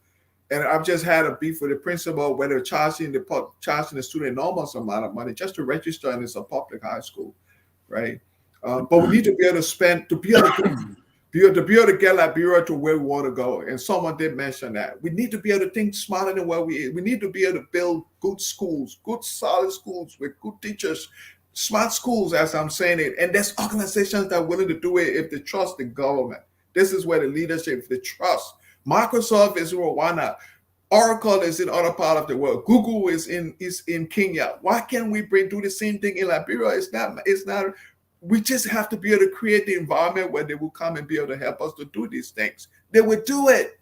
And I've just had a beef with the principal where they're charging the student enormous amount of money just to register, and it's a public high school, right? But we need to be able to spend to be able to get Liberia to where we want to go. And someone did mention that we need to be able to think smarter than where we need to be able to build good schools, good solid schools with good teachers, smart schools, as I'm saying it. And there's organizations that are willing to do it if they trust the government. This is where the leadership, if they trust. Microsoft is in Rwanda. Oracle is in other part of the world. Google is in Kenya. Why can't we do the same thing in Liberia? It's not. We just have to be able to create the environment where they will come and be able to help us to do these things. They will do it.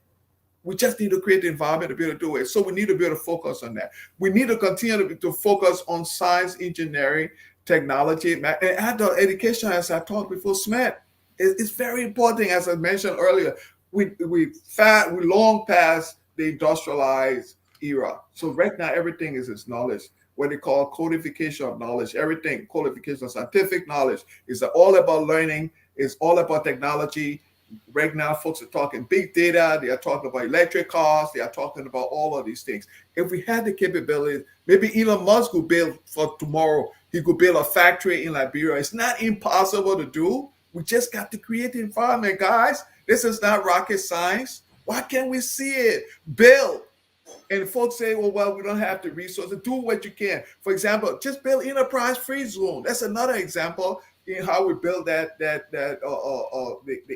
We just need to create the environment to be able to do it. So we need to be able to focus on that. We need to continue to focus on science, engineering, technology, and adult education, as I talked before, Smith. It's very important, as I mentioned earlier. We long past the industrialized era. So right now, everything is knowledge, what they call codification of knowledge. Everything, codification of scientific knowledge, is all about learning. It's all about technology. Right now, folks are talking big data. They are talking about electric cars. They are talking about all of these things. If we had the capability, maybe Elon Musk could build for tomorrow. He could build a factory in Liberia. It's not impossible to do. We just got to create the environment, guys. This is not rocket science. Why can't we see it? Build. And folks say, well, we don't have the resources. Do what you can. For example, just build enterprise free zone. That's another example in how we build the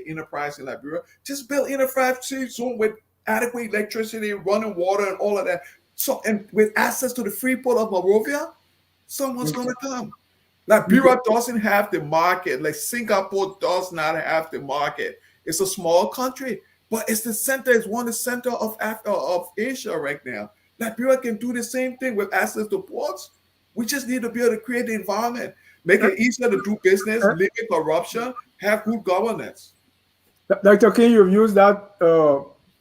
enterprise in Liberia. Just build enterprise free zone with adequate electricity, running water, and all of that. So, and with access to the free port of Monrovia, someone's going to come. Liberia doesn't have the market. Like Singapore does not have the market. It's a small country, but it's the center. It's one of the center of Asia right now. Liberia can do the same thing with access to ports. We just need to be able to create the environment, make it easier to do business, limit corruption, have good governance. Dr. King, you've used that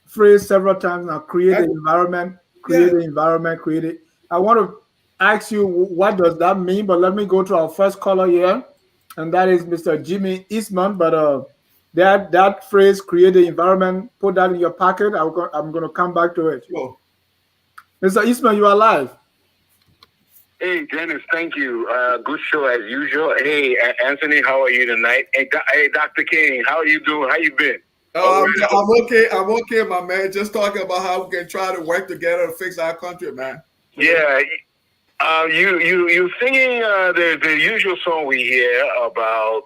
phrase several times now. Create the environment, create the environment, create it. I want to ask you, what does that mean? But let me go to our first caller here, and that is Mr. Jimmy Eastman. But that phrase, create the environment, put that in your pocket. I'm going to come back to it. Sure. Mr. Eastman, you are live. Hey, Dennis, thank you. Good show as usual. Hey, Anthony, how are you tonight? Hey, Dr. King, how are you doing? How you been? I'm okay. I'm okay, my man. Just talking about how we can try to work together to fix our country, man. Yeah. You singing the usual song we hear about,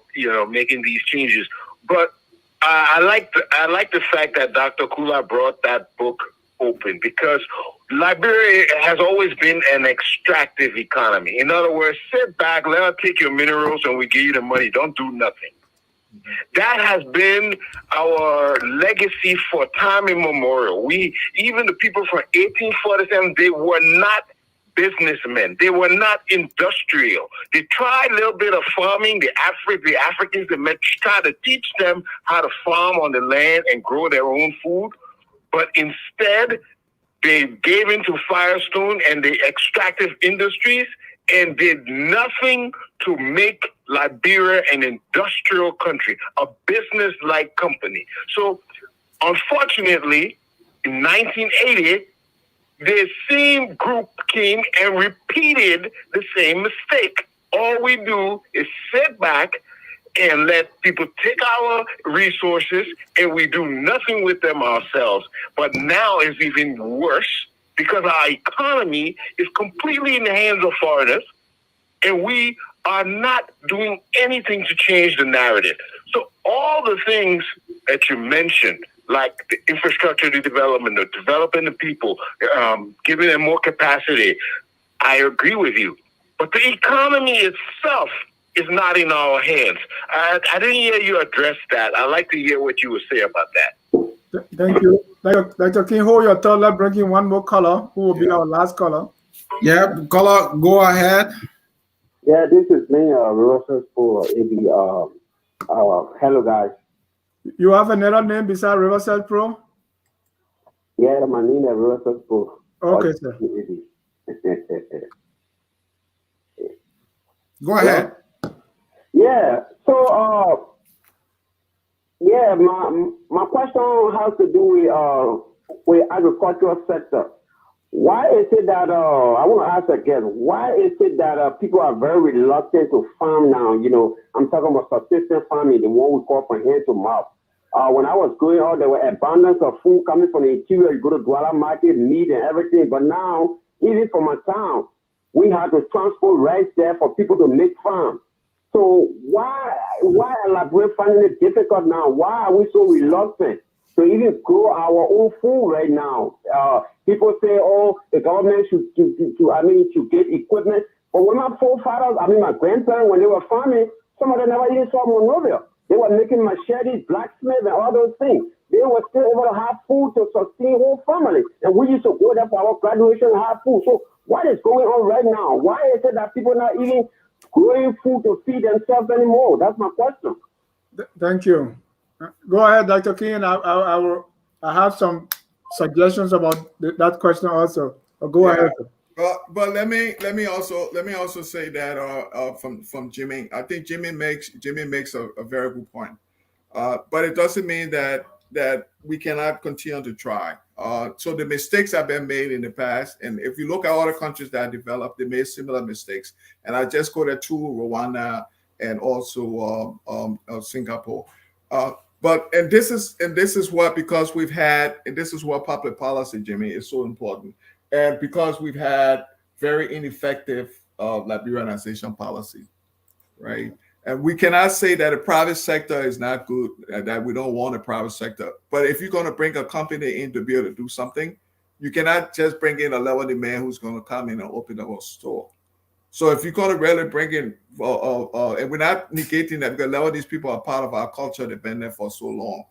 making these changes. But I like the fact that Dr. Kula brought that book open, because Liberia has always been an extractive economy. In other words, sit back, let us take your minerals, and we give you the money. Don't do nothing. That has been our legacy for time immemorial. Even the people from 1847, they were not businessmen. They were not industrial. They tried a little bit of farming. The Africans, they tried to teach them how to farm on the land and grow their own food. But instead, they gave into Firestone and the extractive industries and did nothing to make Liberia an industrial country, a business-like company. So, unfortunately, in 1980, the same group came and repeated the same mistake. All we do is sit back and let people take our resources, and we do nothing with them ourselves. But now it's even worse, because our economy is completely in the hands of foreigners, and we are not doing anything to change the narrative. So all the things that you mentioned, like the infrastructure development, the developing the people, giving them more capacity, I agree with you. But the economy itself is not in our hands. I didn't hear you address that. I'd like to hear what you would say about that. Thank you. Dr. King, hold your thought. Let's bring in one more caller who will be our last caller. Yeah, caller, go ahead. Yeah, this is me, Russell for AB. Hello, guys. You have another name besides Riverside Pro? Yeah, my name is Russell Pro. Okay, sir. Go ahead. Yeah. So, yeah, my question has to do with agricultural sector. Why is it that I want to ask again? Why is it that people are very reluctant to farm now? You know, I'm talking about subsistence farming, the one we call from hand to mouth. When I was growing up, there were abundance of food coming from the interior. You go to Douala Market, meat and everything. But now, even from my town, we have to transport rice there for people to make farms. So why are Liberians finding it difficult now? Why are we so reluctant to even grow our own food right now? People say, oh, the government should get equipment. But when my forefathers, my grandparents, when they were farming, some of them never even saw Monrovia. They were making machetes, blacksmith, and all those things. They were still able to have food to sustain whole family. And we used to go there for our graduation and have food. So what is going on right now? Why is it that people are not even growing food to feed themselves anymore? That's my question. Thank you. Go ahead, Dr. King. I have some suggestions about that question also. Go ahead. But let me also say that from Jimmy, I think Jimmy makes a very good point. But it doesn't mean that we cannot continue to try. So the mistakes have been made in the past, and if you look at other countries that developed, they made similar mistakes. And I just quoted two: Rwanda and also Singapore. But this is what, because we've had, and this is what public policy, Jimmy, is so important. And because we've had very ineffective Liberianization policy, right? And we cannot say that the private sector is not good, that we don't want a private sector. But if you're going to bring a company in to be able to do something, you cannot just bring in a level man who's going to come in and open up a store. So if you're going to really bring in, and we're not negating that, because a lot of these people are part of our culture, they've been there for so long.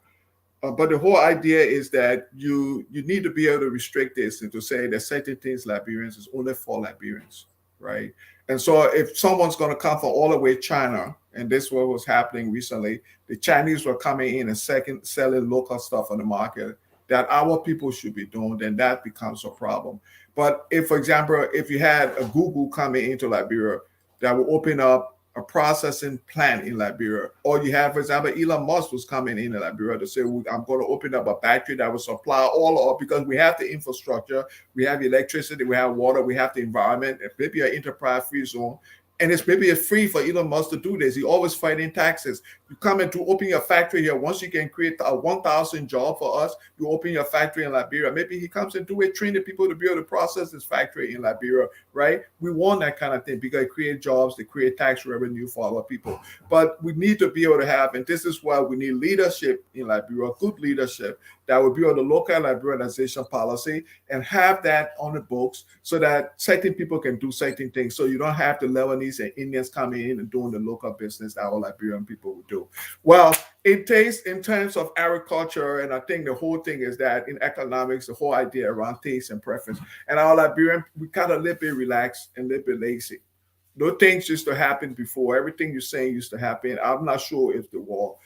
But the whole idea is that you need to be able to restrict this and to say that certain things Liberians is only for Liberians, right? And so if someone's going to come from all the way China, and this is what was happening recently, the Chinese were coming in and selling local stuff on the market that our people should be doing, then that becomes a problem. But if, for example, if you had a Google coming into Liberia that will open up a processing plant in Liberia, or you have, for example, Elon Musk was coming in Liberia to say, well, I'm going to open up a factory that will supply all of, because we have the infrastructure, we have electricity, we have water, we have the environment, and maybe an enterprise free zone. And it's maybe free for Elon Musk to do this. He always fighting taxes. You come in to open your factory here. Once you can create 1,000 jobs for us, you open your factory in Liberia. Maybe he comes and do it, train the people to be able to process this factory in Liberia, right? We want that kind of thing because it creates jobs, to create tax revenue for our people. But we need to be able to have, and this is why we need leadership in Liberia, good leadership that will be on the local Liberianization policy and have that on the books so that certain people can do certain things. So you don't have the Lebanese and Indians coming in and doing the local business that our Liberian people would do. Well, it takes in terms of agriculture, and I think the whole thing is that in economics, the whole idea around taste and preference. And our Liberian, we kind of a little bit relaxed and a little bit lazy. Those things used to happen before. Everything you're saying used to happen. I'm not sure if the war.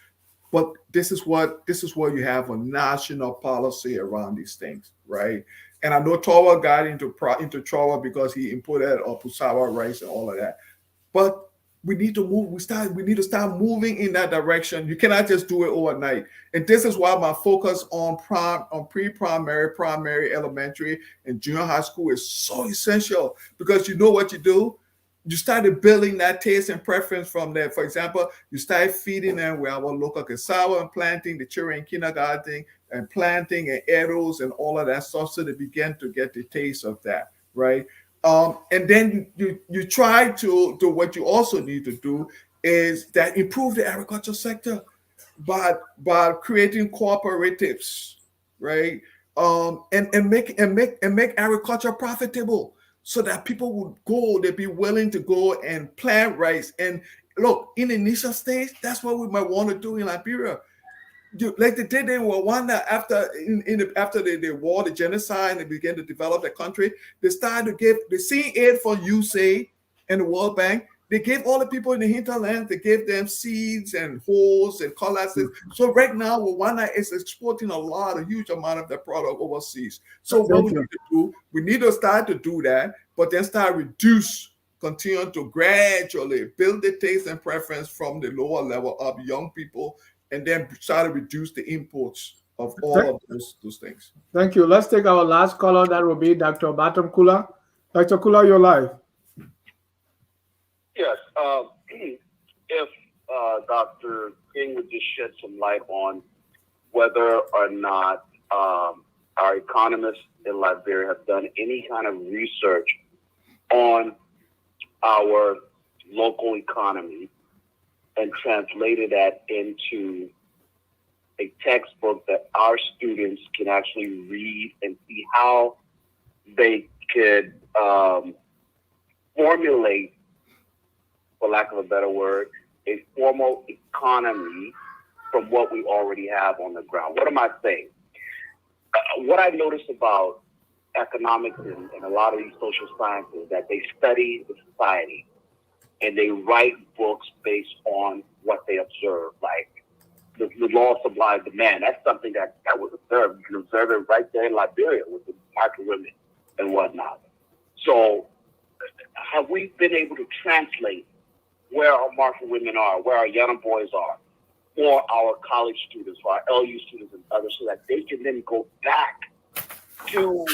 But this is what you have a national policy around these things, right? And I know Tawa got into trouble because he imported Pusawa rice and all of that. But we need to move. We need to start moving in that direction. You cannot just do it overnight. And this is why my focus on pre-primary, primary, elementary, and junior high school is so essential, because you know what you do. You started building that taste and preference from there. For example, you start feeding them with our local cassava and planting, the children in kindergarten and planting and arrows and all of that stuff, so they begin to get the taste of that, right? And then you try to do what you also need to do is that improve the agriculture sector by creating cooperatives, right? And make agriculture profitable, so that people would go, they'd be willing to go and plant rice. And look, in the initial stage, that's what we might want to do in Liberia. like they did in Rwanda after after the war, the genocide, and they began to develop the country. They started to give the same aid for USAID and the World Bank. They gave all the people in the hinterland, they gave them seeds and hoes and colossus. So right now, Rwanda is exporting a huge amount of their product overseas. So what we need to do, we need to start to do that, but then continue to gradually build the taste and preference from the lower level of young people, and then try to reduce the imports of all of those things. Thank you. Let's take our last caller. That will be Dr. Batam Kula. Dr. Kula, you're live. Yes. If Dr. King would just shed some light on whether or not our economists in Liberia have done any kind of research on our local economy and translated that into a textbook that our students can actually read and see how they could formulate, for lack of a better word, a formal economy from what we already have on the ground. What am I saying? What I noticed about economics and a lot of these social sciences, that they study the society and they write books based on what they observe, like the law of supply and demand. That's something that was observed. You can observe it right there in Liberia with the market women and whatnot. So have we been able to translate where our market women are, where our young boys are, for our college students, for our LU students and others, so that they can then go back to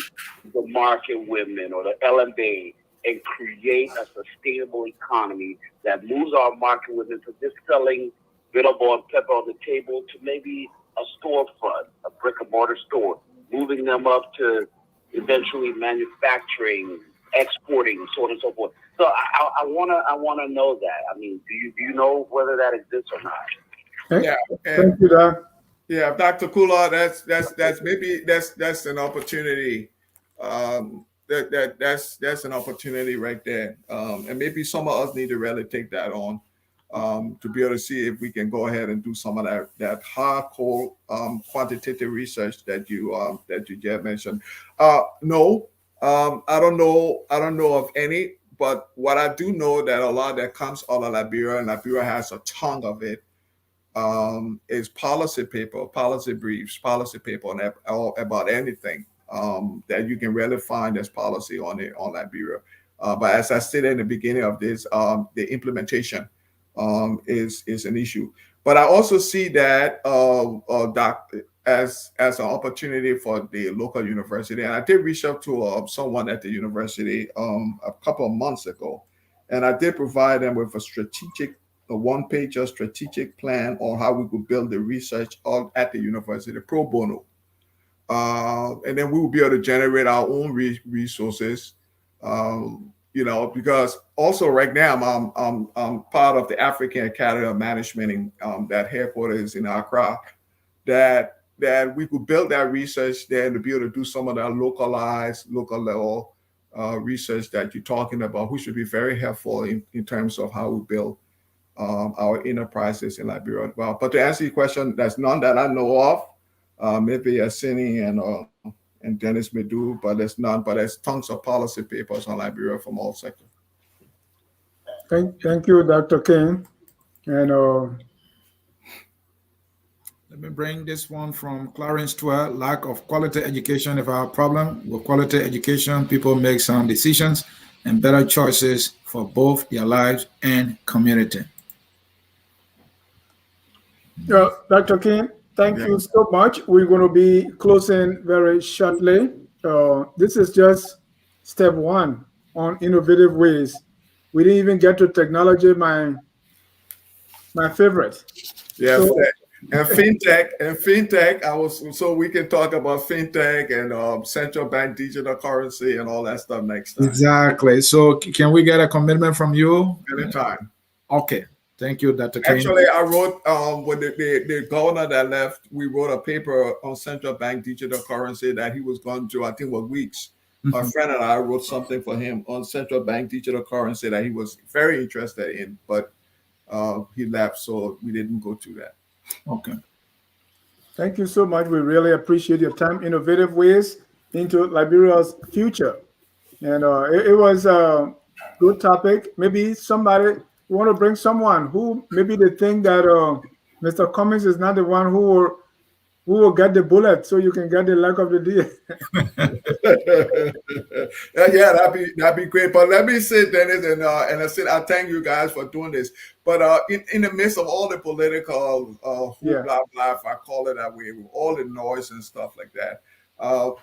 the market women or the LMA and create a sustainable economy that moves our market women from just selling billboard and pepper on the table to maybe a storefront, a brick and mortar store, moving them up to eventually manufacturing, exporting, so on and so forth. So I wanna know that. I mean, do you know whether that exists or not? Yeah. Thank you, Doc. Yeah, Dr. Kula, that's an opportunity. That's an opportunity right there. And maybe some of us need to really take that on to be able to see if we can go ahead and do some of that hardcore quantitative research that you just mentioned. No, I don't know of any, but what I do know that a lot that comes out of Liberia, and Liberia has a ton of it, is policy paper, policy briefs, policy paper on about anything that you can really find as policy on Liberia. But as I said in the beginning of this, the implementation is an issue. But I also see that as an opportunity for the local university. And I did reach out to someone at the university a couple of months ago, and I did provide them with a one-pager strategic plan on how we could build the research at the university pro bono. And then we will be able to generate our own resources, because also right now I'm part of the African Academy of Management that headquarters in Accra, that we could build that research there to be able to do some of that local level research that you're talking about, which should be very helpful in terms of how we build our enterprises in Liberia. Well, but to answer your question, there's none that I know of. Maybe Ansony and Dennis may do, but there's none. But there's tons of policy papers on Liberia from all sectors. Thank you, Dr. King. And let me bring this one from Clarence Stewart. Lack of quality education is our problem. With quality education, people make sound decisions and better choices for both their lives and community. Dr. King, thank you so much. We're going to be closing very shortly. This is just step one on innovative ways. We didn't even get to technology, my favorite. Yes, so, and fintech. So we can talk about fintech and central bank digital currency and all that stuff next time. Exactly. So can we get a commitment from you? Anytime. Okay. Thank you, Dr. King. Actually, I wrote when the governor that left, we wrote a paper on central bank digital currency that he was going to, I think, was weeks. My friend and I wrote something for him on central bank digital currency that he was very interested in, but he left, so we didn't go to that. Okay. Thank you so much. We really appreciate your time, innovative ways into Liberia's future. And it was a good topic. Maybe somebody want to bring someone who maybe they think that Mr. Cummings is not the one who will get the bullet, so you can get the luck of the deal. Yeah, that'd be great. But let me say, Dennis, and I said I thank you guys for doing this. But in the midst of all the political blah blah, if I call it that way, with all the noise and stuff like that,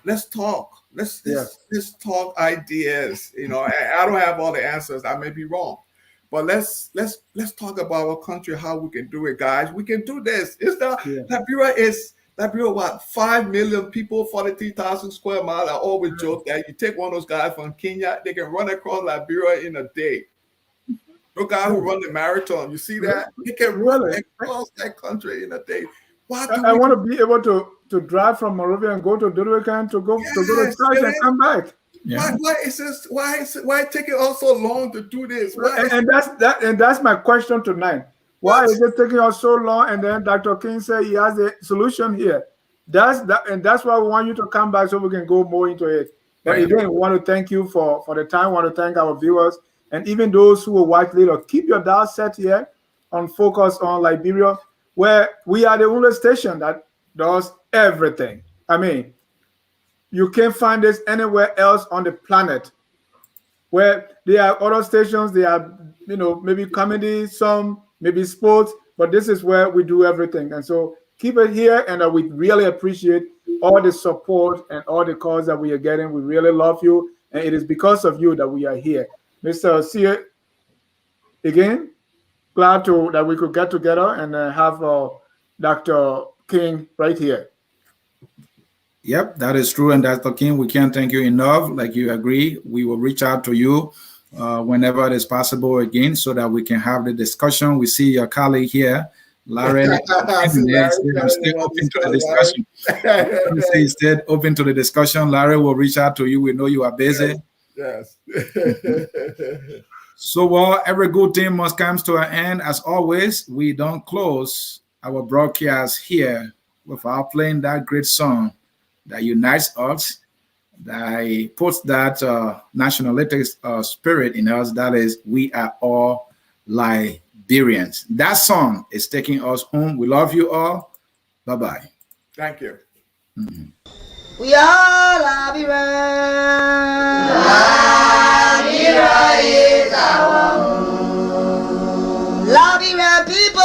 let's talk. Let's talk ideas. You know, I don't have all the answers. I may be wrong, but let's talk about our country, how we can do it, guys. We can do this. It's not Liberia, what, 5 million people, 43,000 square miles. I always joke that you take one of those guys from Kenya, they can run across Liberia in a day. The guy who run the marathon, you see that? He can run across that country in a day. I want to be able to drive from Monrovia and go to Durican to go to church and come back. Yeah. Why is this? Why take it all so long to do this? And that's my question tonight. Why is it taking us so long? And then Dr. King said he has a solution here. That's why we want you to come back so we can go more into it. But again, we want to thank you for the time. We want to thank our viewers and even those who will watch later. Keep your dial set here on Focus on Liberia, where we are the only station that does everything. I mean, you can't find this anywhere else on the planet. Where there are other stations, they are, maybe comedy, some maybe sports, but this is where we do everything. And so keep it here, and we really appreciate all the support and all the calls that we are getting. We really love you, and it is because of you that we are here. Mr. Sieh, again, glad that we could get together and have Dr. King right here. Yep, that is true. And Dr. King, we can't thank you enough. Like you agree, we will reach out to you whenever it is possible again so that we can have the discussion. We see your colleague here, Larry. I'm still open to the discussion. He said open to the discussion. Larry will reach out to you. We know you are busy. Yes. So, every good thing must come to an end. As always, we don't close our broadcast here without playing that great song that unites us, that puts that nationalistic spirit in us. That is, we are all Liberians. That song is taking us home. We love you all. Bye-bye. Thank you. Mm-hmm. We are Liberia. Liberia is our home. Liberia people.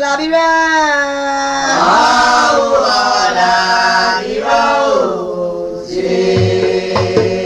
Liberia.